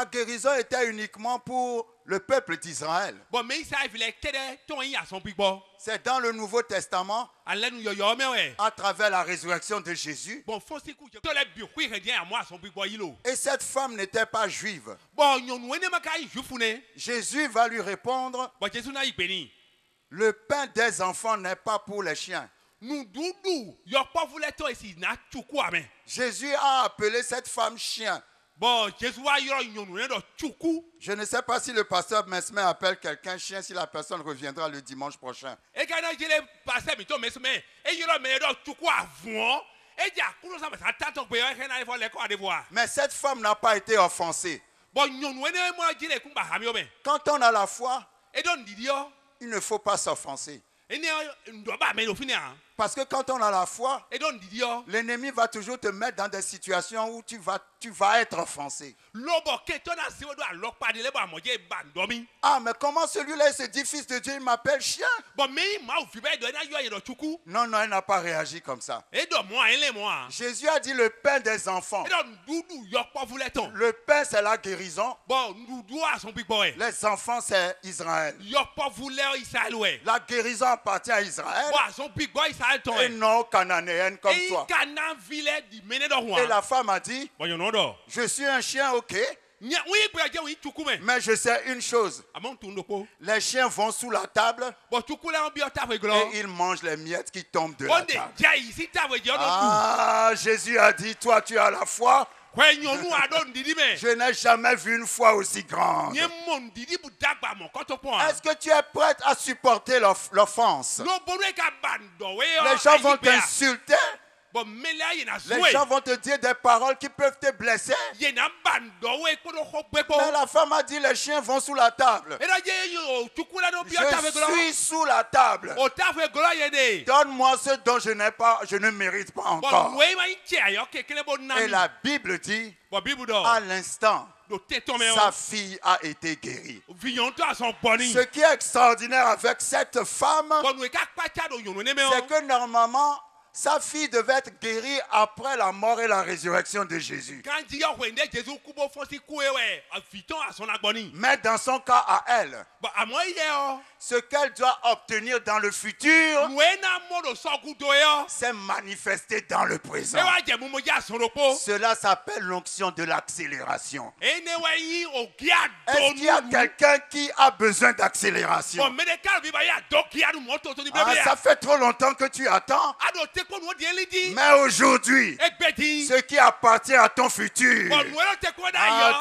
guérison était uniquement pour le peuple d'Israël. C'est dans le Nouveau Testament, à travers la résurrection de Jésus. Et cette femme n'était pas juive. Jésus va lui répondre, le pain des enfants n'est pas pour les chiens. Jésus a appelé cette femme chien. Je ne sais pas si le pasteur Mesmer appelle quelqu'un chien, si la personne reviendra le dimanche prochain. Mais cette femme n'a pas été offensée. Quand on a la foi, il ne faut pas s'offenser. Parce que quand on a la foi, l'ennemi va toujours te mettre dans des situations où tu vas être offensé. Ah, mais comment celui-là se dit fils de Dieu, il m'appelle chien? Non, il n'a pas réagi comme ça. Jésus a dit le pain des enfants. Le pain, c'est la guérison. Les enfants, c'est Israël. La guérison appartient à Israël. Et non cananéenne comme toi. Et la femme a dit, je suis un chien, ok. Mais je sais une chose. Les chiens vont sous la table et ils mangent les miettes qui tombent de la table. Ah, Jésus a dit, toi tu as la foi. Je n'ai jamais vu une foi aussi grande. Est-ce que tu es prête à supporter l'offense? Les gens vont t'insulter. Les gens vont te dire des paroles qui peuvent te blesser. Mais la femme a dit les chiens vont sous la table. Je suis sous la table. Donne-moi ce dont je ne mérite pas encore. Et la Bible dit, à l'instant, sa fille a été guérie. Ce qui est extraordinaire avec cette femme, c'est que normalement, sa fille devait être guérie après la mort et la résurrection de Jésus. Mais dans son cas à elle, ce qu'elle doit obtenir dans le futur, c'est manifesté dans le présent. Cela s'appelle l'onction de l'accélération. Est-ce qu'il y a quelqu'un qui a besoin d'accélération? Ça fait trop longtemps que tu attends. Mais aujourd'hui, ce qui appartient à ton futur,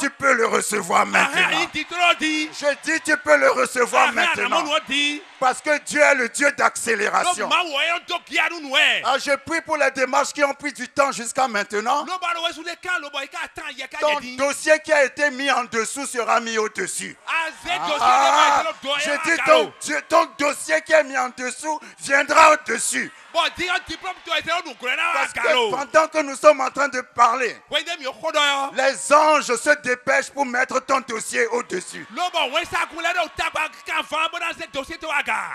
tu peux le recevoir maintenant. Je dis tu peux le recevoir maintenant. Parce que Dieu est le Dieu d'accélération. Je prie pour les démarches qui ont pris du temps jusqu'à maintenant. Ton dossier qui a été mis en dessous sera mis au-dessus. Je dis ton dossier qui est mis en dessous viendra au-dessus. Parce que pendant que nous sommes en train de parler, les anges se dépêchent pour mettre ton dossier au-dessus.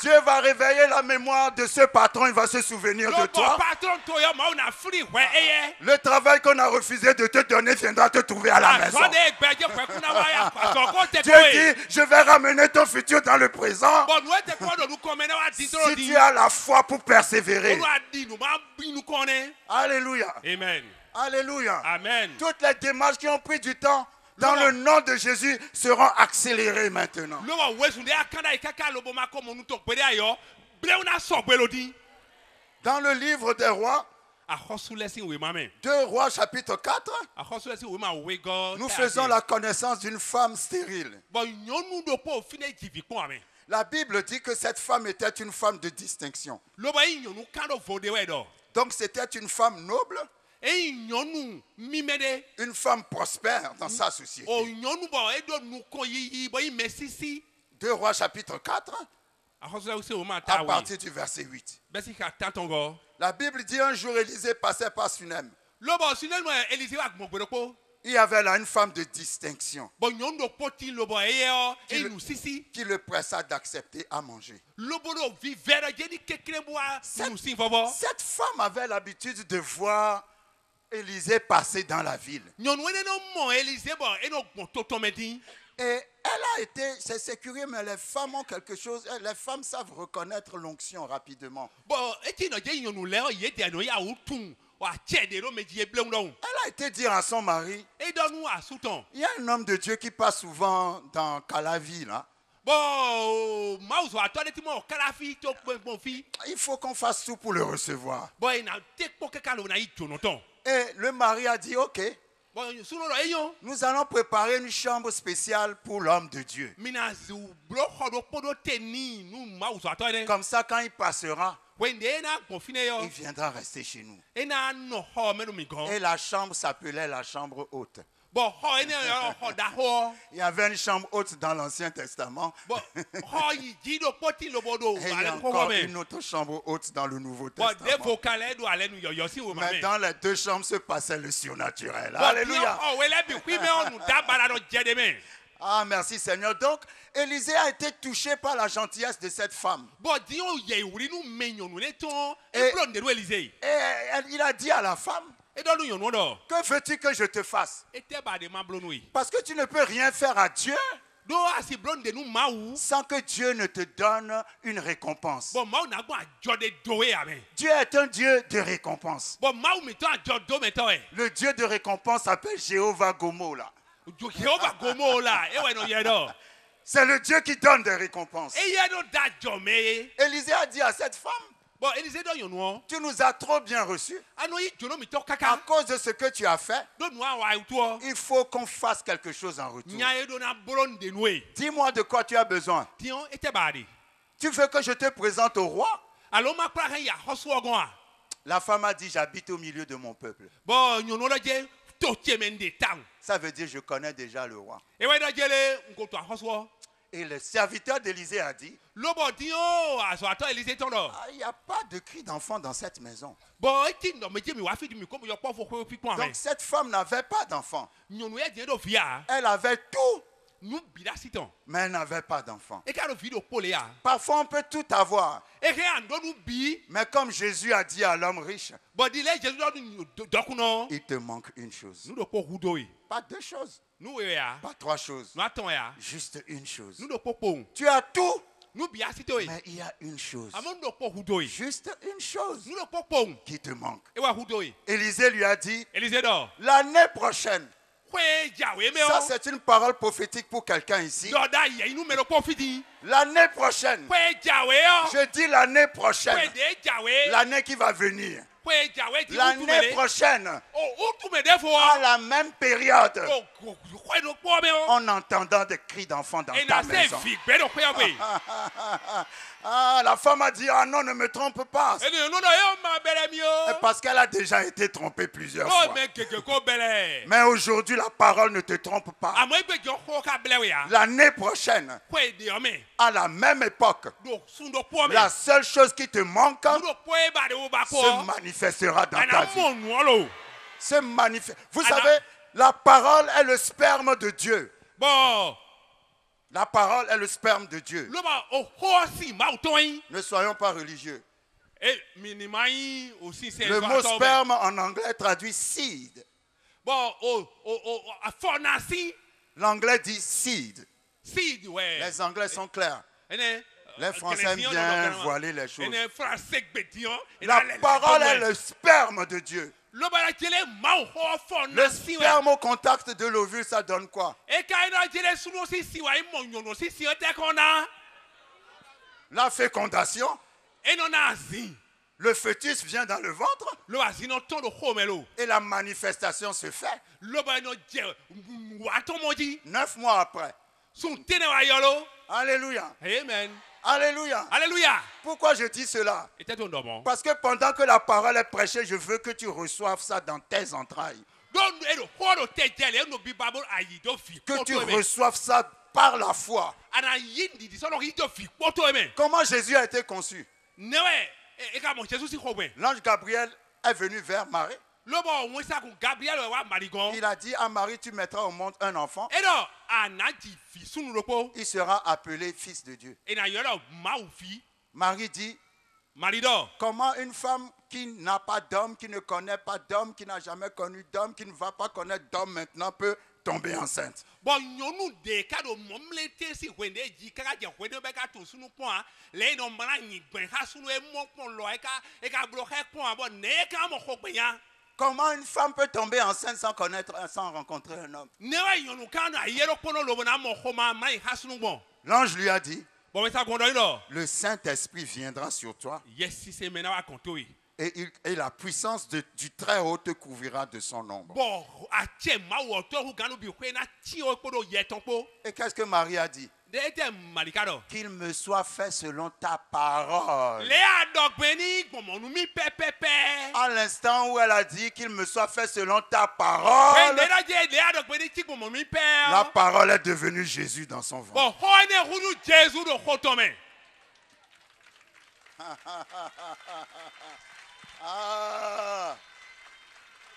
Dieu va réveiller la mémoire de ce patron, il va se souvenir de toi. Le travail qu'on a refusé de te donner viendra te trouver à la maison. Dieu dit, je vais ramener ton futur dans le présent. Si tu as la foi pour persévérer. Alléluia. Amen. Alléluia. Amen. Toutes les démarches qui ont pris du temps, dans le nom de Jésus, seront accélérés maintenant. Dans le livre des rois, 2 Rois chapitre 4, nous faisons la connaissance d'une femme stérile. La Bible dit que cette femme était une femme de distinction. Donc c'était une femme noble, une femme prospère dans sa société. 2 Rois chapitre 4, à partir du verset 8. La Bible dit un jour Élisée passait par Sunem. Il y avait là une femme de distinction qui le pressa d'accepter à manger. Cette femme avait l'habitude de voir Élisée passer dans la ville. Et elle a été, c'est curieux, mais les femmes ont quelque chose, les femmes savent reconnaître l'onction rapidement. Elle a été dire à son mari, il y a un homme de Dieu qui passe souvent dans Calavi, là. Il faut qu'on fasse tout pour le recevoir. Et le mari a dit, ok, nous allons préparer une chambre spéciale pour l'homme de Dieu. Comme ça, quand il passera, il viendra rester chez nous. Et la chambre s'appelait la chambre haute. Il y avait une chambre haute dans l'Ancien Testament. Et il y a encore une autre chambre haute dans le Nouveau Testament. Mais dans les 2 chambres se passait le surnaturel. Alléluia. Ah, merci Seigneur. Donc, Élisée a été touché par la gentillesse de cette femme. Et il a dit à la femme, que veux-tu que je te fasse? Parce que tu ne peux rien faire à Dieu sans que Dieu ne te donne une récompense. Dieu est un Dieu de récompense. Le Dieu de récompense s'appelle Jéhovah Gomola. C'est le Dieu qui donne des récompenses. Élisée a dit à cette femme, tu nous as trop bien reçus. À cause de ce que tu as fait, il faut qu'on fasse quelque chose en retour. Dis-moi de quoi tu as besoin. Tu veux que je te présente au roi? La femme a dit, j'habite au milieu de mon peuple. Ça veut dire je connais déjà le roi. Et le serviteur d'Élisée a dit, il n'y a pas de cri d'enfant dans cette maison. Donc cette femme n'avait pas d'enfant. Elle avait tout, mais elle n'avait pas d'enfant. Parfois on peut tout avoir. Mais comme Jésus a dit à l'homme riche, il te manque une chose. Pas 2 choses. Pas 3 choses. Juste une chose. Tu as tout. Mais il y a une chose. Juste une chose qui te manque. Élisée lui a dit, l'année prochaine. Ça c'est une parole prophétique pour quelqu'un ici. L'année prochaine. Je dis l'année prochaine. L'année qui va venir. L'année prochaine, à la même période, en entendant des cris d'enfants dans ta maison. Ah, la femme a dit, ah non, ne me trompe pas. Parce qu'elle a déjà été trompée plusieurs fois. Mais aujourd'hui, la parole ne te trompe pas. L'année prochaine, à la même époque, la seule chose qui te manque se manifestera dans ta vie. Vous savez, la parole est le sperme de Dieu. La parole est le sperme de Dieu. Ne soyons pas religieux. Le mot sperme en anglais traduit seed. L'anglais dit seed. Les Anglais sont clairs. Les Français aiment bien voiler les choses. La parole est le sperme de Dieu. Le sperme au contact de l'ovule, ça donne quoi? La fécondation. Le fœtus vient dans le ventre. Et la manifestation se fait. 9 mois après. Alléluia. Amen. Alléluia. Alléluia. Pourquoi je dis cela? Parce que pendant que la parole est prêchée, je veux que tu reçoives ça dans tes entrailles. Que tu reçoives ça par la foi. Comment Jésus a été conçu? L'ange Gabriel est venu vers Marie. Il a dit à Marie, tu mettras au monde un enfant. Il sera appelé fils de Dieu. Marie dit, comment une femme qui n'a pas d'homme, qui ne connaît pas d'homme, qui n'a jamais connu d'homme, qui ne va pas connaître d'homme maintenant peut tomber enceinte? Comment une femme peut tomber enceinte sans rencontrer un homme? L'ange lui a dit, le Saint-Esprit viendra sur toi et la puissance du Très-Haut te couvrira de son ombre. Et qu'est-ce que Marie a dit? Qu'il me soit fait selon ta parole. À l'instant où elle a dit qu'il me soit fait selon ta parole, la parole est devenue Jésus dans son ventre.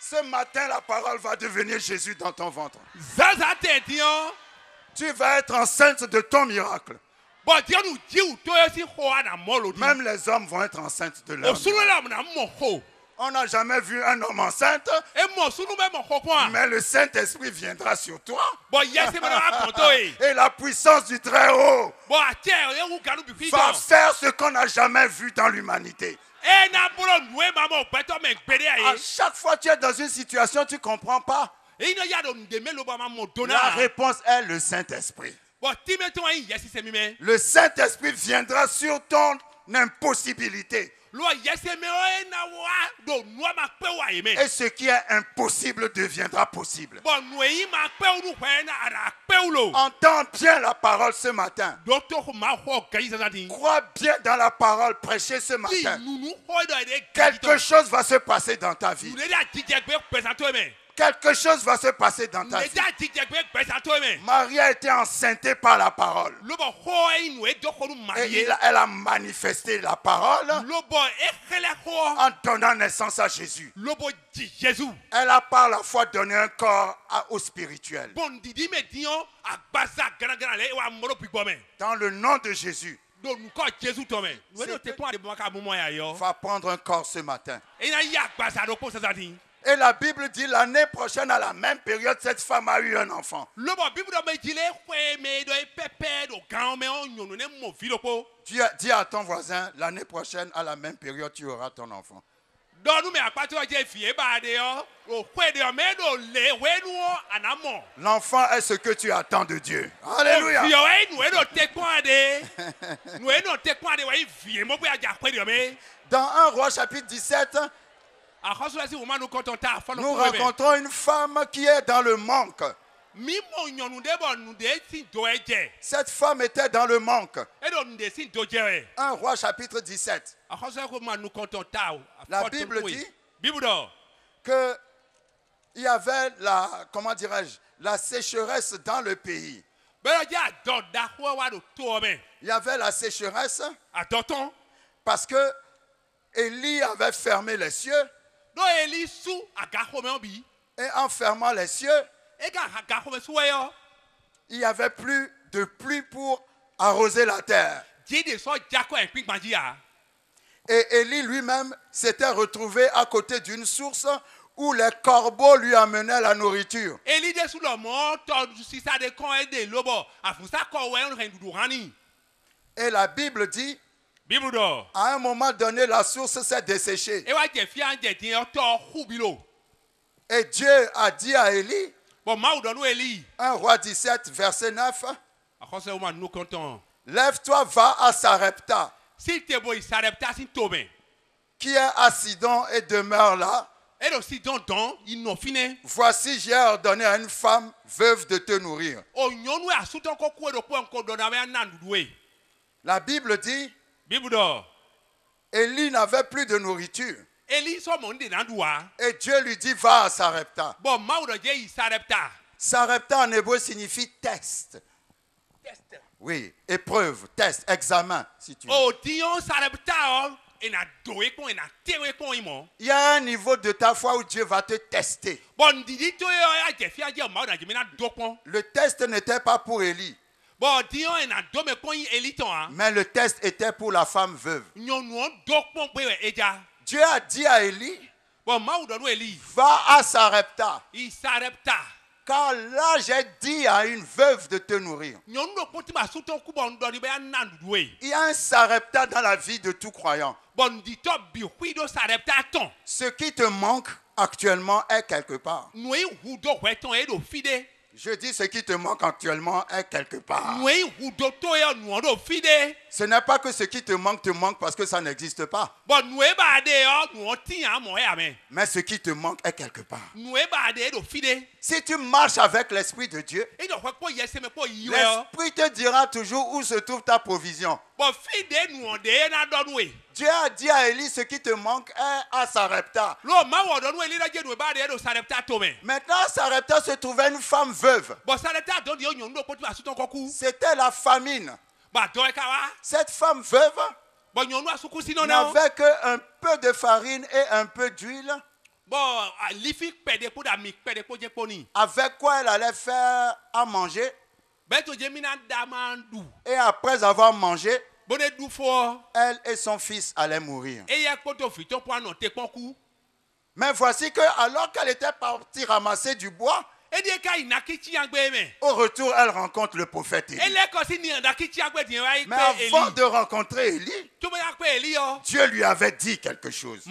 Ce matin, la parole va devenir Jésus dans ton ventre. Tu vas être enceinte de ton miracle. Même les hommes vont être enceintes de leur miracle. On n'a jamais vu un homme enceinte, mais le Saint-Esprit viendra sur toi. Et la puissance du Très-Haut va faire ce qu'on n'a jamais vu dans l'humanité. À chaque fois que tu es dans une situation, tu ne comprends pas. La réponse est le Saint-Esprit. Le Saint-Esprit viendra sur ton impossibilité. Et ce qui est impossible deviendra possible. Entends bien la parole ce matin. Crois bien dans la parole prêchée ce matin. Quelque chose va se passer dans ta vie. Quelque chose va se passer dans ta vie. Marie a été enceintée par la parole. Et elle a manifesté la parole en donnant naissance à Jésus. Elle a par la foi donné un corps au spirituel. Dans le nom de Jésus. Va prendre un corps ce matin. Et la Bible dit l'année prochaine à la même période, cette femme a eu un enfant. Dis à ton voisin, l'année prochaine à la même période, tu auras ton enfant. L'enfant est ce que tu attends de Dieu. Alléluia. Dans 1 Roi chapitre 17, nous rencontrons une femme qui est dans le manque. Cette femme était dans le manque. 1 Roi chapitre 17. La Bible dit que il y avait la sécheresse dans le pays. Il y avait la sécheresse parce que Élie avait fermé les cieux. Et en fermant les cieux, il n'y avait plus de pluie pour arroser la terre. Et Élie lui-même s'était retrouvé à côté d'une source où les corbeaux lui amenaient la nourriture. Et la Bible dit, à un moment donné, la source s'est desséchée. Et Dieu a dit à Élie, 1 Roi 17, verset 9, lève-toi, va à Sarepta, qui est à Sidon et demeure là. Voici, j'ai ordonné à une femme veuve de te nourrir. La Bible dit, Élie n'avait plus de nourriture. Et Dieu lui dit, va à Sarepta. Sarepta en hébreu signifie test. Oui, épreuve, test, examen, si tu veux. Il y a un niveau de ta foi où Dieu va te tester. Le test n'était pas pour Élie. Mais le test était pour la femme veuve. Dieu a dit à Élie, va à Sarepta. Car là, j'ai dit à une veuve de te nourrir. Il y a un Sarepta dans la vie de tout croyant. Ce qui te manque actuellement est quelque part. Je dis ce qui te manque actuellement est quelque part. Ce n'est pas que ce qui te manque parce que ça n'existe pas. Mais ce qui te manque est quelque part. Si tu marches avec l'Esprit de Dieu, l'Esprit te dira toujours où se trouve ta provision. Dieu a dit à Élie, ce qui te manque est à Sarepta. Maintenant, à Sarepta se trouvait une femme veuve. C'était la famine. Cette femme veuve n'avait qu'un peu de farine et un peu d'huile. Avec quoi elle allait faire à manger. Et après avoir mangé, elle et son fils allaient mourir. Mais voici que alors qu'elle était partie ramasser du bois, au retour, elle rencontre le prophète Élie. Mais avant de rencontrer Élie, Dieu lui avait dit quelque chose.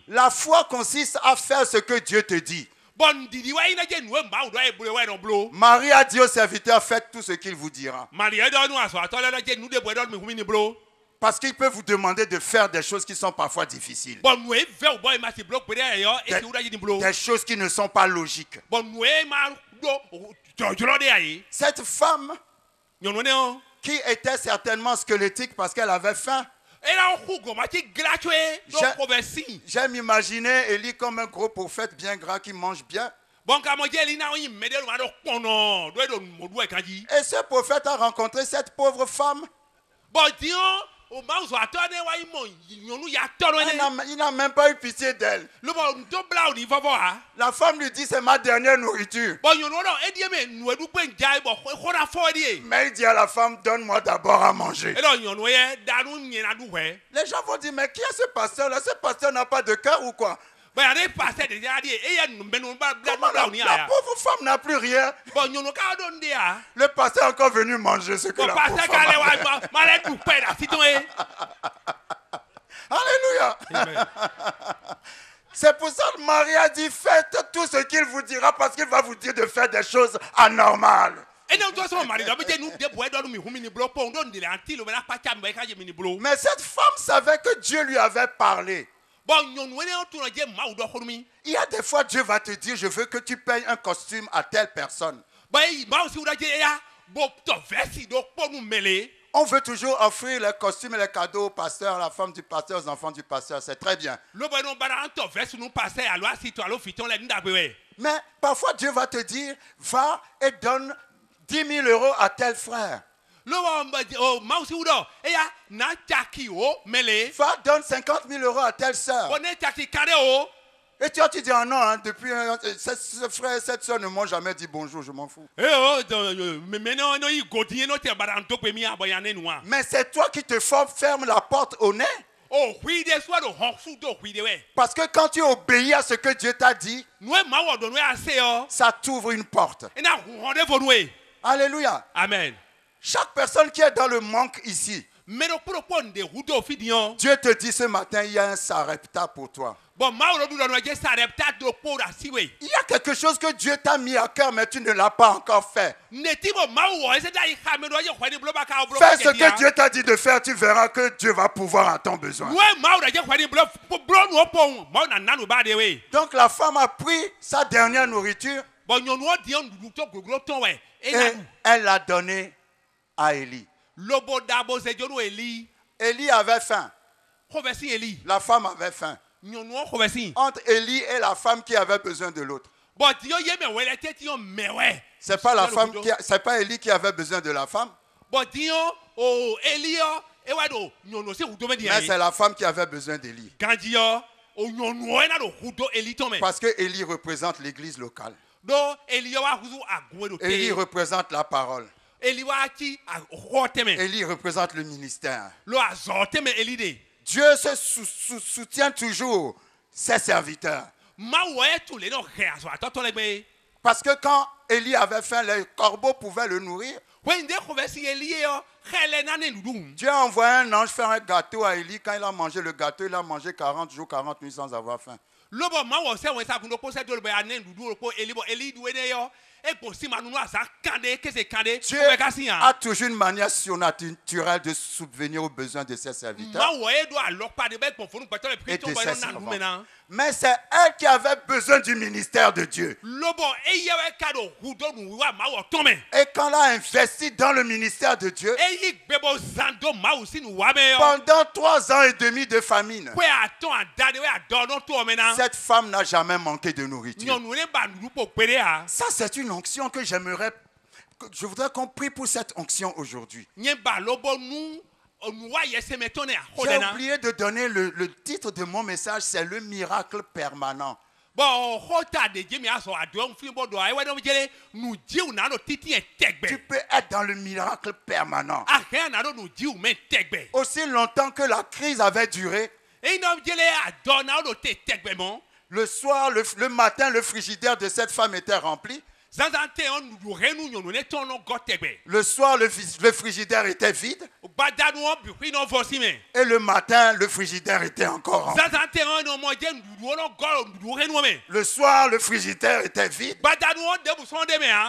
La foi consiste à faire ce que Dieu te dit. Marie a dit au serviteur, faites tout ce qu'il vous dira. Parce qu'il peut vous demander de faire des choses qui sont parfois difficiles. Des choses qui ne sont pas logiques. Cette femme, qui était certainement squelettique parce qu'elle avait faim, j'aime imaginer Élie comme un gros prophète bien gras qui mange bien. Et ce prophète a rencontré cette pauvre femme. Il n'a même pas eu pitié d'elle. La femme lui dit, c'est ma dernière nourriture. Mais il dit à la femme, donne-moi d'abord à manger. Les gens vont dire, mais qui est ce pasteur-là? Ce pasteur n'a pas de cœur ou quoi? La pauvre femme n'a plus rien. Le pasteur est encore venu manger ce que la pauvre femme a. Alléluia. C'est pour ça que Marie a dit, faites tout ce qu'il vous dira parce qu'il va vous dire de faire des choses anormales. Mais cette femme savait que Dieu lui avait parlé. Il y a des fois Dieu va te dire, je veux que tu payes un costume à telle personne. On veut toujours offrir les costumes et les cadeaux au pasteur, à la femme du pasteur, aux enfants du pasteur. C'est très bien. Mais parfois Dieu va te dire, va et donne 10 000 € à tel frère. Va, donne 50 000 € à telle sœur. Et tu dis, ah non, hein, depuis ce frère et cette soeur ne m'ont jamais dit bonjour, je m'en fous. Mais c'est toi qui te fermes la porte au nez. Parce que quand tu obéis à ce que Dieu t'a dit, ça t'ouvre une porte. Alléluia. Amen. Chaque personne qui est dans le manque ici, Dieu te dit ce matin, il y a un Sarepta pour toi. Il y a quelque chose que Dieu t'a mis à cœur, mais tu ne l'as pas encore fait. Fais ce que Dieu t'a dit de faire, tu verras que Dieu va pouvoir à ton besoin. Donc la femme a pris sa dernière nourriture et elle l'a donnée à Élie. Élie avait faim. La femme avait faim. Entre Élie et la femme qui avait besoin de l'autre. C'est pas la femme c'est pas Élie qui avait besoin de la femme. Mais c'est la femme qui avait besoin d'Élie. Parce que Élie représente l'église locale. Élie représente la parole. Élie représente le ministère. Dieu se soutient toujours ses serviteurs. Parce que quand Élie avait faim, les corbeaux pouvaient le nourrir. Dieu a envoyé un ange faire un gâteau à Élie. Quand il a mangé le gâteau, il a mangé 40 jours, 40 nuits sans avoir faim. Dieu a toujours une manière surnaturelle de subvenir aux besoins de ses serviteurs et de ses servants. Mais c'est elle qui avait besoin du ministère de Dieu. Et quand elle a investi dans le ministère de Dieu, pendant 3 ans et demi de famine, cette femme n'a jamais manqué de nourriture. Ça, c'est une onction que je voudrais qu'on prie pour cette onction aujourd'hui. J'ai oublié de donner le titre de mon message, c'est le miracle permanent. Tu peux être dans le miracle permanent. Aussi longtemps que la crise avait duré, le soir, le matin, le frigidaire de cette femme était rempli. Le soir, le frigidaire était vide. Et le matin, le frigidaire était encore rempli. Le soir, le frigidaire était vide.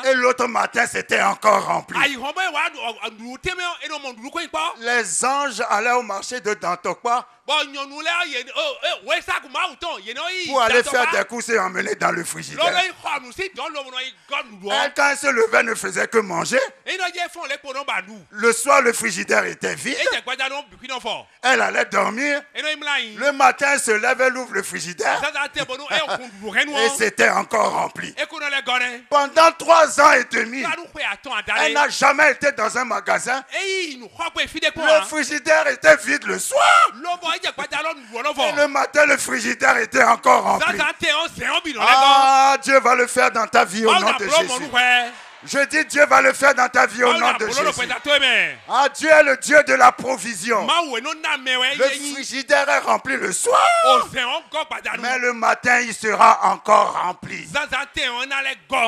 Et l'autre matin, c'était encore rempli. Les anges allaient au marché de Dantokwa pour aller faire des courses et emmener dans le frigidaire. Elle, quand elle se levait, elle ne faisait que manger. Le soir, le frigidaire était vide. Elle allait dormir. Le matin, elle se lève, elle ouvre le frigidaire. Et c'était encore rempli. Pendant 3 ans et demi, elle n'a jamais été dans un magasin. Le frigidaire était vide le soir. Et le matin, le frigidaire était encore rempli. Ah, Dieu va le faire dans ta vie au nom de Jésus. Je dis Dieu va le faire dans ta vie au nom de Jésus. Ah, Dieu est le Dieu de la provision. Le frigidaire est rempli le soir. Mais le matin, il sera encore rempli.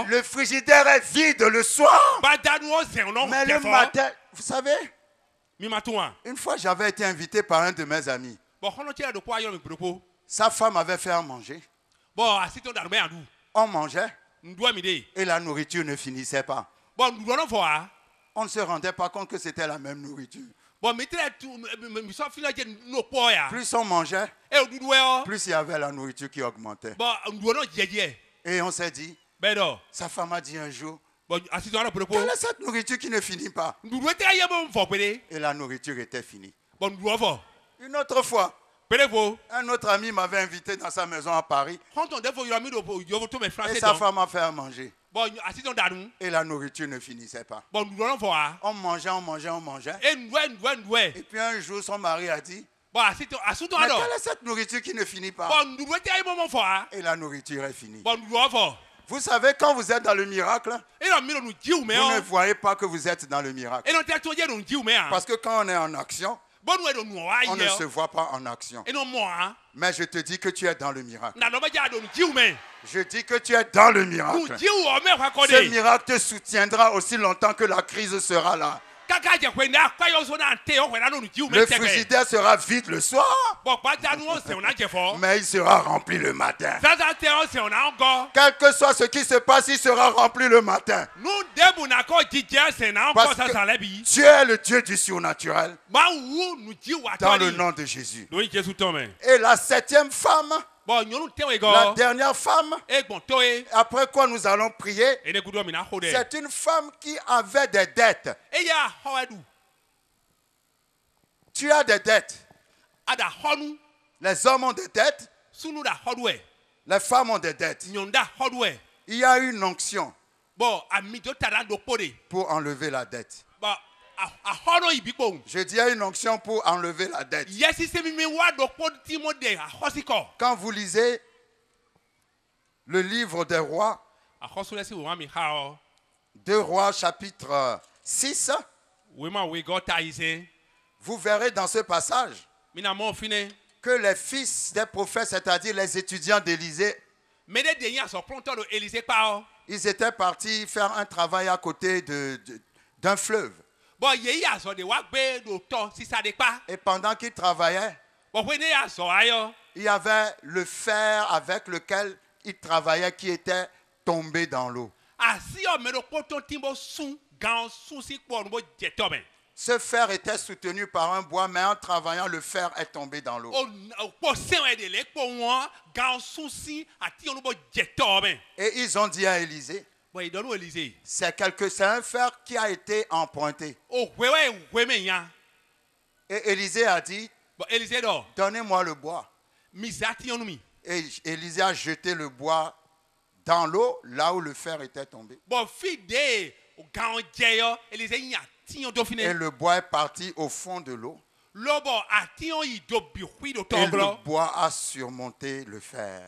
Le frigidaire est vide le soir. Mais le matin, vous savez, une fois j'avais été invité par un de mes amis. Sa femme avait fait à manger. On mangeait. Et la nourriture ne finissait pas. On ne se rendait pas compte que c'était la même nourriture. Plus on mangeait, plus il y avait la nourriture qui augmentait. Et on s'est dit, sa femme a dit un jour, quelle est cette nourriture qui ne finit pas? Et la nourriture était finie. Une autre fois, un autre ami m'avait invité dans sa maison à Paris. Et sa femme a fait à manger. Et la nourriture ne finissait pas. On mangeait. Et puis un jour, son mari a dit, mais quelle est cette nourriture qui ne finit pas? Et la nourriture est finie. Vous savez, quand vous êtes dans le miracle, vous ne voyez pas que vous êtes dans le miracle. Parce que quand on est en action, on ne se voit pas en action. Mais je te dis que tu es dans le miracle. Je dis que tu es dans le miracle. Ce miracle te soutiendra aussi longtemps que la crise sera là. Le frigidaire sera vide le soir, mais il sera rempli le matin. Quel que soit ce qui se passe, il sera rempli le matin. Parce que Dieu est le Dieu du surnaturel. Dans le nom de Jésus. Et la 7e femme, la dernière femme, après quoi nous allons prier, c'est une femme qui avait des dettes. Tu as des dettes. Les hommes ont des dettes. Les femmes ont des dettes. Il y a une onction pour enlever la dette. Je dis, il y a une onction pour enlever la dette. Quand vous lisez le livre des rois, 2 Rois chapitre 6, vous verrez dans ce passage que les fils des prophètes, c'est-à-dire les étudiants d'Élysée, ils étaient partis faire un travail à côté d'un fleuve. Et pendant qu'ils travaillaient, il y avait le fer avec lequel ils travaillaient qui était tombé dans l'eau. Ce fer était soutenu par un bois, mais en travaillant, le fer est tombé dans l'eau. Et ils ont dit à Élisée, c'est un fer qui a été emprunté. Et Élisée a dit, donnez-moi le bois. Et Élisée a jeté le bois dans l'eau, là où le fer était tombé. Et le bois est parti au fond de l'eau. Et le bois a surmonté le fer.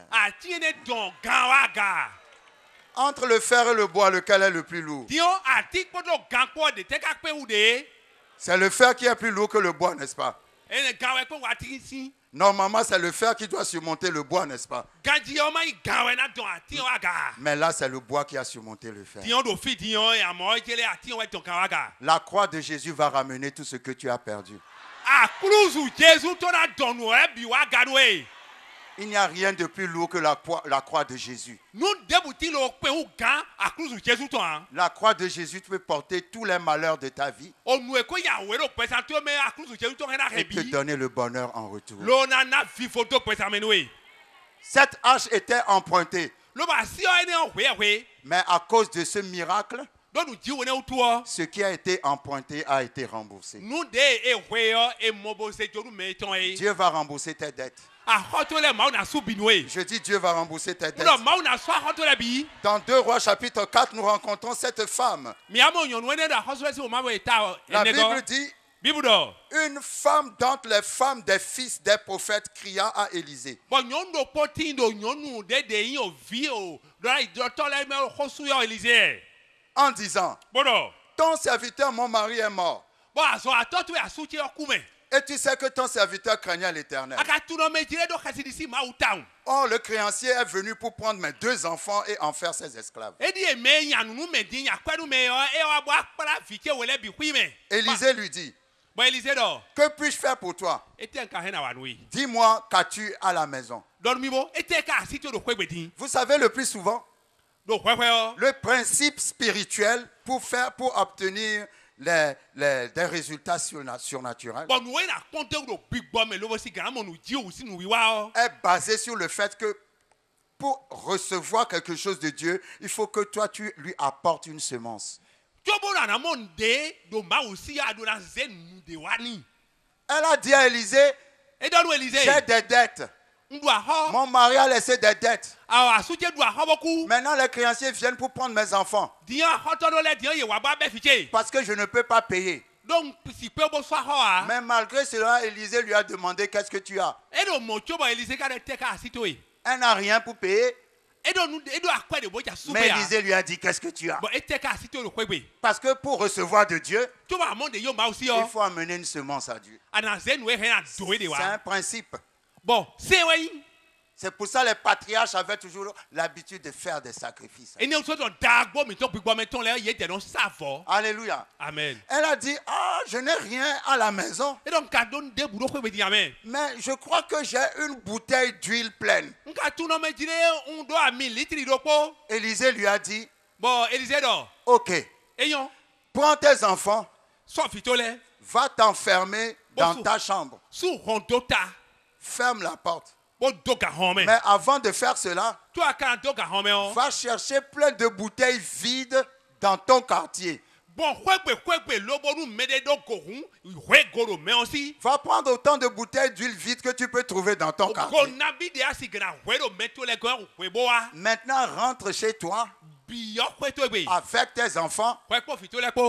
Entre le fer et le bois, lequel est le plus lourd? C'est le fer qui est plus lourd que le bois, n'est-ce pas? Normalement, c'est le fer qui doit surmonter le bois, n'est-ce pas? Mais là, c'est le bois qui a surmonté le fer. La croix de Jésus va ramener tout ce que tu as perdu. Il n'y a rien de plus lourd que la croix de Jésus. La croix de Jésus peut porter tous les malheurs de ta vie et te donner le bonheur en retour. Cette hache était empruntée. Mais à cause de ce miracle, ce qui a été emprunté a été remboursé. Dieu va rembourser tes dettes. Je dis Dieu va rembourser tes dettes. Dans 2 Rois chapitre 4, nous rencontrons cette femme. La Bible dit, une femme d'entre les femmes des fils des prophètes cria à Élisée. En disant, ton serviteur, mon mari est mort. Et tu sais que ton serviteur craignait l'Éternel. Or, le créancier est venu pour prendre mes 2 enfants et en faire ses esclaves. Élisée lui dit, que puis-je faire pour toi? Dis-moi, qu'as-tu à la maison? Vous savez, le plus souvent, le principe spirituel pour obtenir des résultats surnaturels est basé sur le fait que pour recevoir quelque chose de Dieu, il faut que toi tu lui apportes une semence. Elle a dit à Élisée, j'ai des dettes. Mon mari a laissé des dettes. Maintenant les créanciers viennent pour prendre mes enfants. Parce que je ne peux pas payer. Mais malgré cela, Élisée lui a demandé, qu'est-ce que tu as? Elle n'a rien pour payer. Mais Élisée lui a dit, qu'est-ce que tu as? Parce que pour recevoir de Dieu, il faut amener une semence à Dieu. C'est un principe. C'est pour ça que les patriarches avaient toujours l'habitude de faire des sacrifices. Alléluia. Amen. Elle a dit, ah, je n'ai rien à la maison. Mais je crois que j'ai une bouteille d'huile pleine. Élisée lui a dit, ok, prends tes enfants, va t'enfermer dans ta chambre. Ferme la porte. Mais avant de faire cela, va chercher plein de bouteilles vides dans ton quartier. Va prendre autant de bouteilles d'huile vide que tu peux trouver dans ton quartier. Maintenant, rentre chez toi avec tes enfants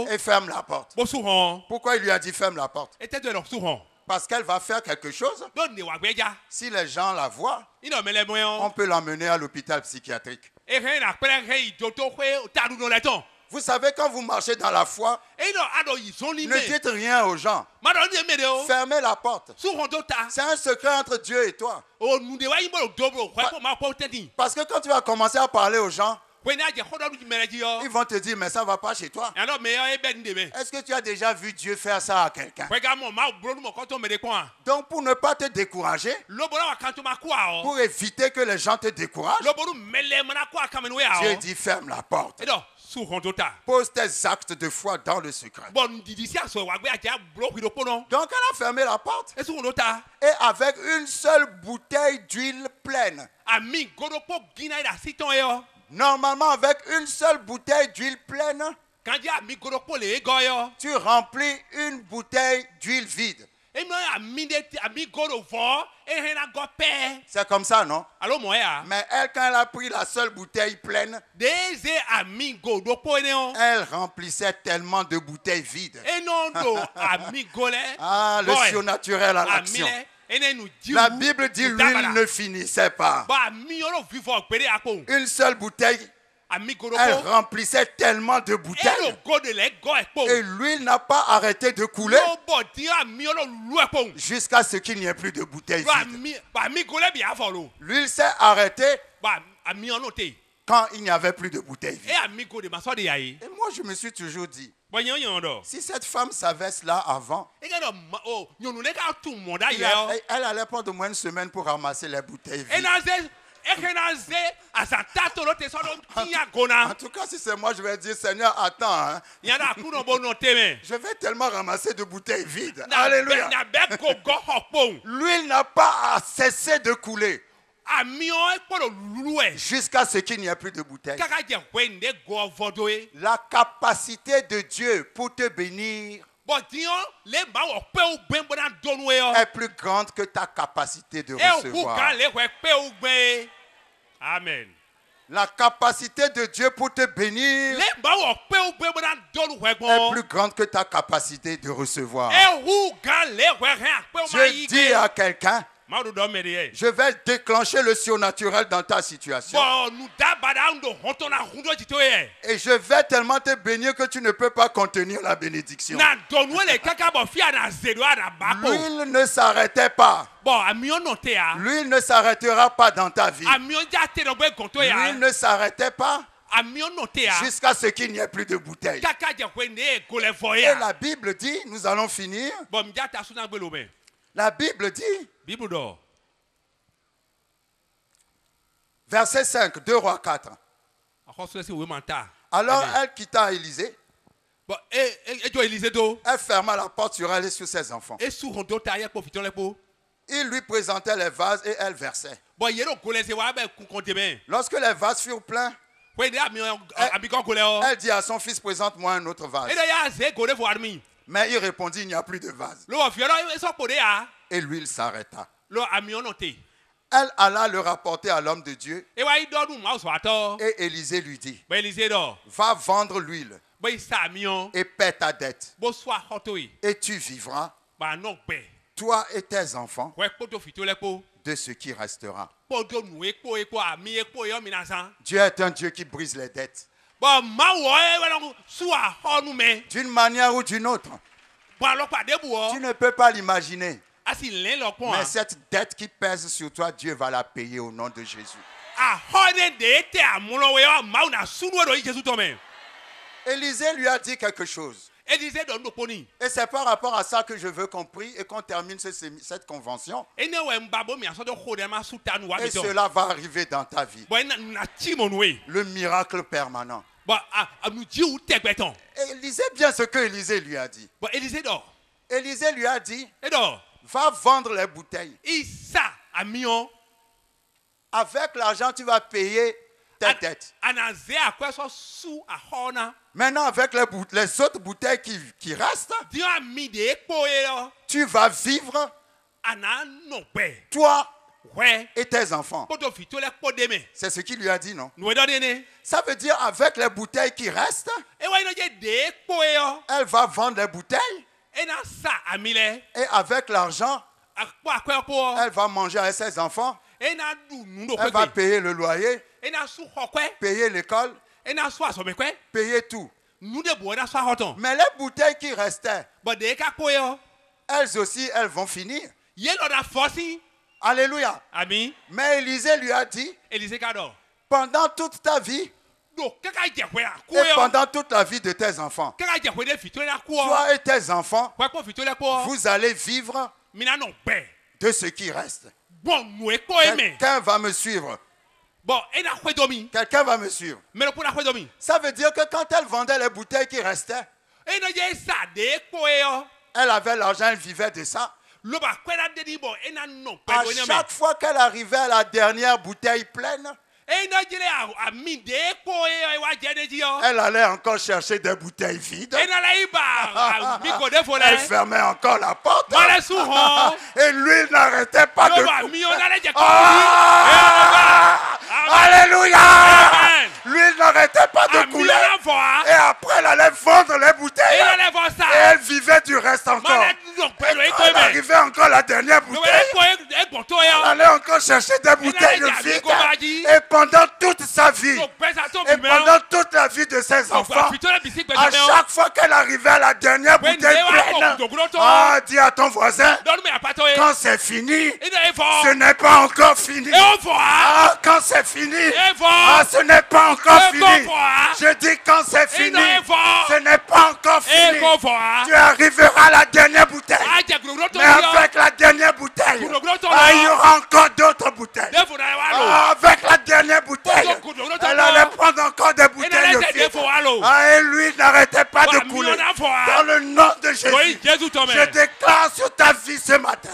et ferme la porte. Pourquoi il lui a dit ferme la porte? Parce qu'elle va faire quelque chose. Si les gens la voient, on peut l'emmener à l'hôpital psychiatrique. Vous savez, quand vous marchez dans la foi, ne dites rien aux gens. Fermez la porte. C'est un secret entre Dieu et toi. Parce que quand tu vas commencer à parler aux gens, ils vont te dire, mais ça ne va pas chez toi. Est-ce que tu as déjà vu Dieu faire ça à quelqu'un? Donc pour ne pas te décourager, pour éviter que les gens te découragent, Dieu dit ferme la porte. Pose tes actes de foi dans le secret. Donc elle a fermé la porte. Et avec une seule bouteille d'huile pleine. Normalement, avec une seule bouteille d'huile pleine, tu remplis une bouteille d'huile vide. C'est comme ça, non? Mais elle, quand elle a pris la seule bouteille pleine, elle remplissait tellement de bouteilles vides. Ah, le surnaturel à l'action. La Bible dit l'huile ne finissait pas. Une seule bouteille, elle remplissait tellement de bouteilles. Et l'huile n'a pas arrêté de couler jusqu'à ce qu'il n'y ait plus de bouteilles vides. L'huile s'est arrêtée quand il n'y avait plus de bouteilles vides. Et moi, je me suis toujours dit, si cette femme savait cela avant, elle allait prendre au moins une semaine pour ramasser les bouteilles vides. En tout cas, si c'est moi, je vais dire, Seigneur, attends. Hein. Je vais tellement ramasser de bouteilles vides. Alléluia. L'huile n'a pas cessé de couler jusqu'à ce qu'il n'y ait plus de bouteilles. La capacité de Dieu pour te bénir est plus grande que ta capacité de recevoir. Amen. La capacité de Dieu pour te bénir est plus grande que ta capacité de recevoir. Je dis à quelqu'un, je vais déclencher le surnaturel dans ta situation. Et je vais tellement te bénir que tu ne peux pas contenir la bénédiction. L'huile ne s'arrêtait pas. L'huile ne s'arrêtera pas dans ta vie. L'huile ne s'arrêtait pas jusqu'à ce qu'il n'y ait plus de bouteilles. Et la Bible dit, nous allons finir. La Bible dit, verset 5, 2 Rois 4. Alors elle quitta Élisée. Elle ferma la porte sur elle et sur ses enfants. Il lui présentait les vases et elle versait. Lorsque les vases furent pleins, elle dit à son fils, présente-moi un autre vase. Mais il répondit, il n'y a plus de vase. Et l'huile s'arrêta. Elle alla le rapporter à l'homme de Dieu. Et Élisée lui dit, va vendre l'huile et paie ta dette. Et tu vivras, toi et tes enfants, de ce qui restera. Dieu est un Dieu qui brise les dettes. D'une manière ou d'une autre. Tu ne peux pas l'imaginer. Mais cette dette qui pèse sur toi, Dieu va la payer au nom de Jésus. Élisée lui a dit quelque chose. Et c'est par rapport à ça que je veux qu'on prie et qu'on termine cette convention. Et cela va arriver dans ta vie. Le miracle permanent. Élisée bien ce que Élisée lui a dit. Élisée lui a dit, va vendre les bouteilles. Avec l'argent, tu vas payer tes dettes. Maintenant, avec les autres bouteilles qui restent, tu vas vivre, toi et tes enfants. C'est ce qu'il lui a dit, non? Ça veut dire avec les bouteilles qui restent, elle va vendre les bouteilles. Et avec l'argent, elle va manger avec ses enfants. Elle va payer le loyer, payer l'école, payer tout. Mais les bouteilles qui restaient, elles aussi, elles vont finir. Alléluia. Amen. Mais Élisée lui a dit, pendant toute ta vie, et pendant toute la vie de tes enfants, toi et tes enfants, vous allez vivre de ce qui reste. Quelqu'un va me suivre. Quelqu'un va me suivre. Ça veut dire que quand elle vendait les bouteilles qui restaient, elle avait l'argent, elle vivait de ça. À chaque fois qu'elle arrivait à la dernière bouteille pleine, elle allait encore chercher des bouteilles vides. Elle fermait encore la porte. Et l'huile n'arrêtait pas de couler. Alléluia! L'huile n'arrêtait pas de couler. Et après, elle allait vendre les bouteilles. Et elle vivait du reste encore. Et quand elle arrivait encore à la dernière bouteille, elle allait encore chercher des bouteilles vides. Et pendant toute sa vie, et pendant toute la vie de ses enfants, à chaque fois qu'elle arrivait à la dernière bouteille pleine, dis à ton voisin, quand c'est fini, ce n'est pas encore fini. Quand c'est fini, ce n'est pas encore fini. Je dis quand c'est fini, ce n'est pas encore fini. Tu arriveras à la dernière bouteille. Mais avec la dernière bouteille, il y aura encore d'autres bouteilles. Avec la dernière bouteille, elle allait prendre encore des bouteilles vides. Et lui n'arrêtait pas de couler. Dans le nom de Jésus, je déclare sur ta vie ce matin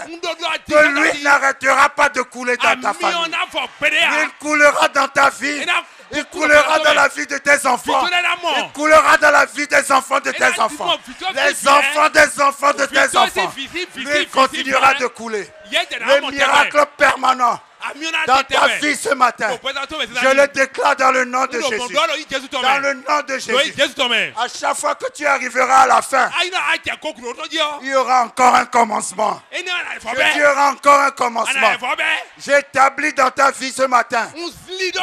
que lui n'arrêtera pas de couler dans ta famille. Il coulera dans ta vie. Il coulera dans la vie de tes enfants. Il coulera dans la vie des enfants de tes enfants. Les enfants des enfants de tes enfants. Lui continuera de couler. Le miracle permanent dans ta vie ce matin, je le déclare dans le nom de Jésus. Dans le nom de Jésus. À chaque fois que tu arriveras à la fin, il y aura encore un commencement. Il y aura encore un commencement. J'établis dans ta vie ce matin.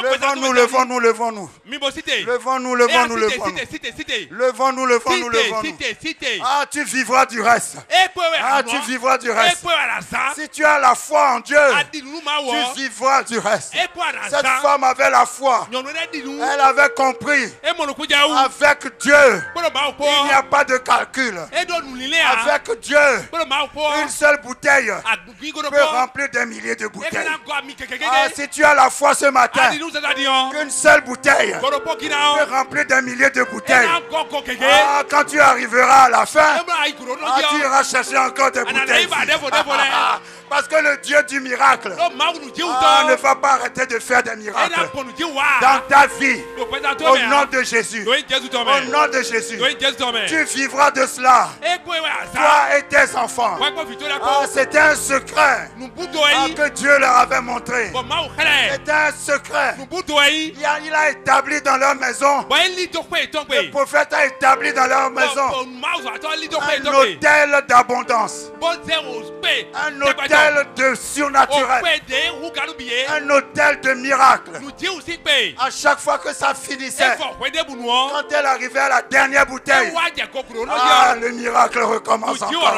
Levons-nous, levons-nous, levons-nous. Levons-nous, levons-nous, levons-nous. Levons-nous, levons-nous, levons-nous. Tu vivras du reste. Tu vivras du reste. Si tu as la foi en Dieu, tu vivras du reste. Cette femme avait la foi. Elle avait compris. Avec Dieu, il n'y a pas de calcul. Avec Dieu, une seule bouteille peut remplir des milliers de bouteilles. Si tu as la foi ce matin, qu'une seule bouteille peut remplir des milliers de bouteilles. Quand tu arriveras à la fin, tu iras chercher encore des bouteilles. Parce que le Dieu du miracle ne va pas arrêter de faire des miracles dans ta vie. Au nom de Jésus. Au nom de Jésus. Tu vivras de cela. Toi et tes enfants. C'était un secret que Dieu leur avait montré. C'était un secret. Il a établi dans leur maison. Le prophète a établi dans leur maison un hôtel d'abondance. Un hôtel de surnaturel. Un hôtel de miracles. À chaque fois que ça finissait, quand elle arrivait à la dernière bouteille, ah, le miracle recommence encore.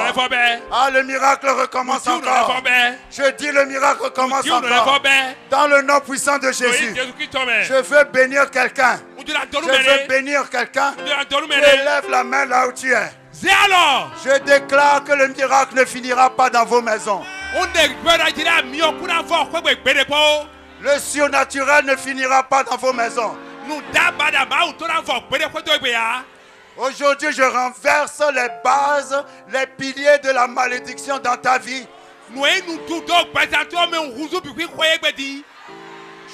Ah, le miracle recommence encore. Je dis le miracle recommence encore. Dans le nom puissant de Jésus, je veux bénir quelqu'un. Je veux bénir quelqu'un. Élève la main là où tu es. Je déclare que le miracle ne finira pas dans vos maisons. Le surnaturel ne finira pas dans vos maisons. Aujourd'hui, je renverse les bases, les piliers de la malédiction dans ta vie.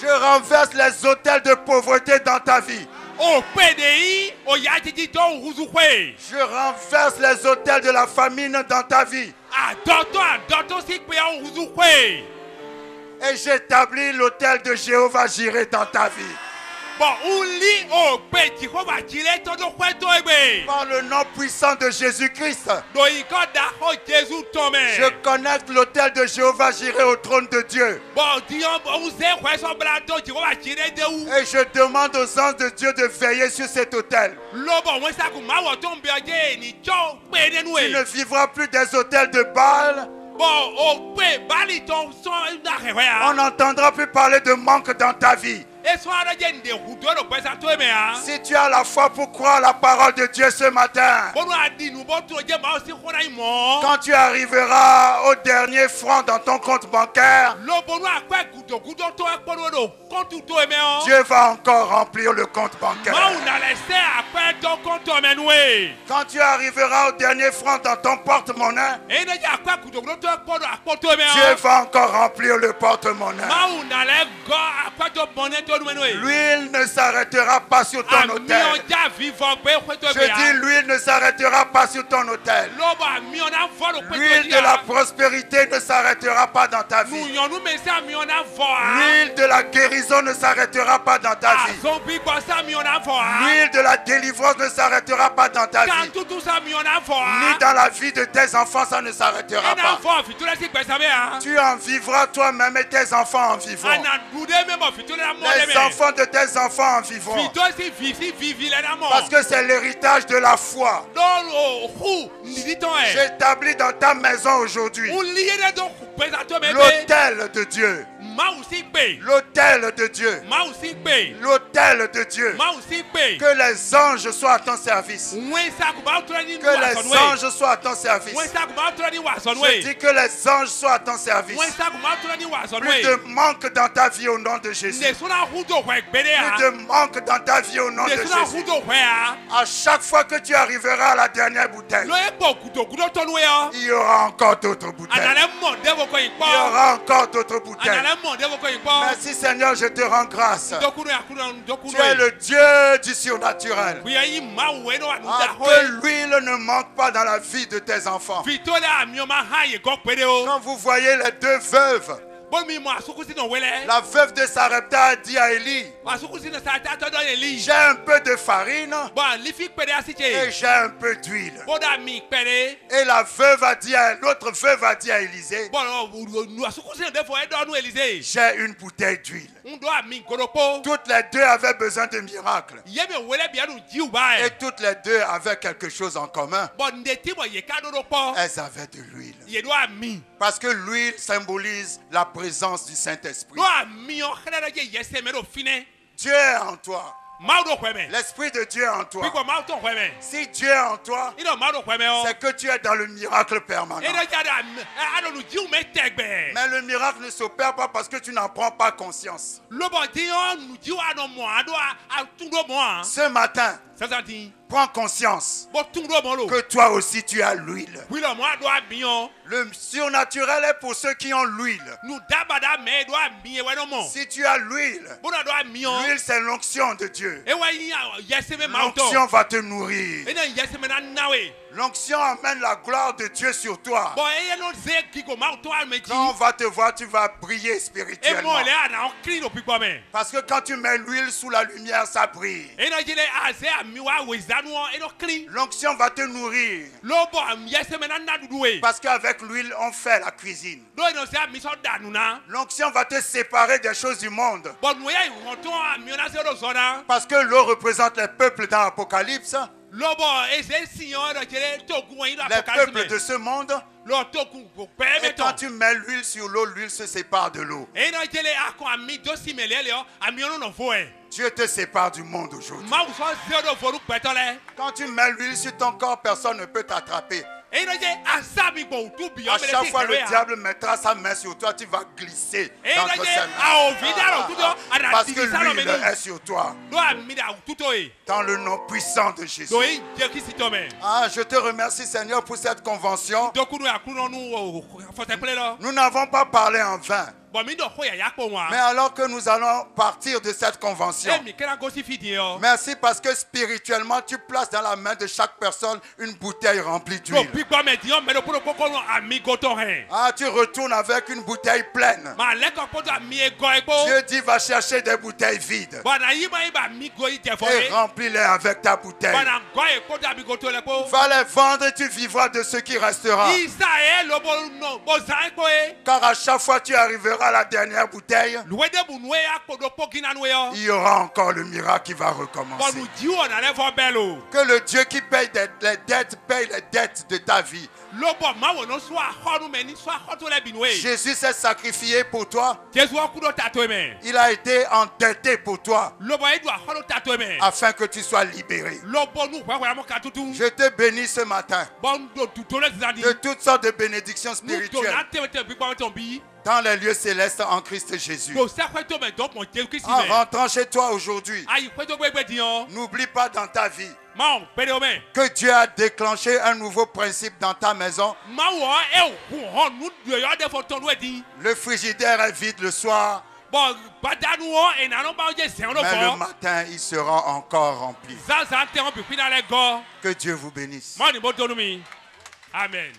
Je renverse les hôtels de pauvreté dans ta vie. Je renverse les hôtels de la famine dans ta vie. Et j'établis l'hôtel de Jéhovah Jireh dans ta vie. Par le nom puissant de Jésus-Christ, je connecte l'autel de Jéhovah Jireh au trône de Dieu. Et je demande aux anges de Dieu de veiller sur cet autel. Tu ne vivras plus des autels de Baal. On n'entendra plus parler de manque dans ta vie. Si tu as la foi pour croire la parole de Dieu ce matin, quand tu arriveras au dernier franc dans ton compte bancaire, Dieu va encore remplir le compte bancaire. Quand tu arriveras au dernier franc dans ton porte-monnaie, Dieu va encore remplir le porte-monnaie. L'huile ne s'arrêtera pas sur ton autel. Je dis l'huile ne s'arrêtera pas sur ton autel. L'huile de la prospérité ne s'arrêtera pas dans ta vie. L'huile de la guérison ne s'arrêtera pas dans ta vie. L'huile de la délivrance ne s'arrêtera pas dans ta vie. Ni dans la vie de tes enfants, ça ne s'arrêtera pas. Tu en vivras toi-même et tes enfants en vivront. Les enfants de tes enfants en vivront. Parce que c'est l'héritage de la foi. J'établis dans ta maison aujourd'hui l'autel de Dieu. L'autel de Dieu. L'autel de Dieu. Que les anges soient à ton service. Que les anges soient à ton service. Je dis que les anges soient à ton service. Plus de manque dans ta vie au nom de Jésus. Plus de manque dans ta vie au nom de Jésus. À chaque fois que tu arriveras à la dernière bouteille, il y aura encore d'autres bouteilles. Il y aura encore d'autres bouteilles. Merci Seigneur, je te rends grâce. Tu es le Dieu du surnaturel. Que l'huile ne manque pas dans la vie de tes enfants. Quand vous voyez les deux veuves, la veuve de Sarepta a dit à Élie, j'ai un peu de farine et j'ai un peu d'huile. Et la veuve a dit à l'autre veuve a dit à Élisée, j'ai une bouteille d'huile. Toutes les deux avaient besoin de miracles. Et toutes les deux avaient quelque chose en commun. Elles avaient de l'huile. Parce que l'huile symbolise la présence du Saint-Esprit. Dieu est en toi. L'Esprit de Dieu est en toi. Si Dieu est en toi, c'est que tu es dans le miracle permanent. Mais le miracle ne s'opère pas parce que tu n'en prends pas conscience. Ce matin, prends conscience que toi aussi tu as l'huile. Le surnaturel est pour ceux qui ont l'huile. Si tu as l'huile, l'huile c'est l'onction de Dieu. L'onction va te nourrir. L'onction amène la gloire de Dieu sur toi. Quand on va te voir, tu vas briller spirituellement. Parce que quand tu mets l'huile sous la lumière, ça brille. L'onction va te nourrir. Parce qu'avec l'huile, on fait la cuisine. L'onction va te séparer des choses du monde. Parce que l'eau représente les peuples dans l'Apocalypse. Les peuples de ce monde. Et quand tu mets l'huile sur l'eau, l'huile se sépare de l'eau. Dieu te sépare du monde aujourd'hui. Quand tu mets l'huile sur ton corps, personne ne peut t'attraper. À chaque fois le diable mettra sa main sur toi, tu vas glisser d'entre ses mains. Parce que l'huile est sur toi. Dans le nom puissant de Jésus. Je te remercie Seigneur pour cette convention. Nous n'avons pas parlé en vain. Mais alors que nous allons partir de cette convention, merci parce que spirituellement tu places dans la main de chaque personne une bouteille remplie d'huile. Tu retournes avec une bouteille pleine. Dieu dit va chercher des bouteilles vides et remplis-les avec ta bouteille. Va les vendre et tu vivras de ce qui restera. Car à chaque fois tu arriveras à la dernière bouteille, il y aura encore le miracle qui va recommencer. Que le Dieu qui paye les dettes paye les dettes de ta vie. Jésus s'est sacrifié pour toi. Il a été endetté pour toi afin que tu sois libéré. Je te bénis ce matin de toutes sortes de bénédictions spirituelles dans les lieux célestes en Christ Jésus. En rentrant chez toi aujourd'hui, n'oublie pas dans ta vie que Dieu a déclenché un nouveau principe dans ta maison. Le frigidaire est vide le soir, mais le matin il sera encore rempli. Que Dieu vous bénisse. Amen.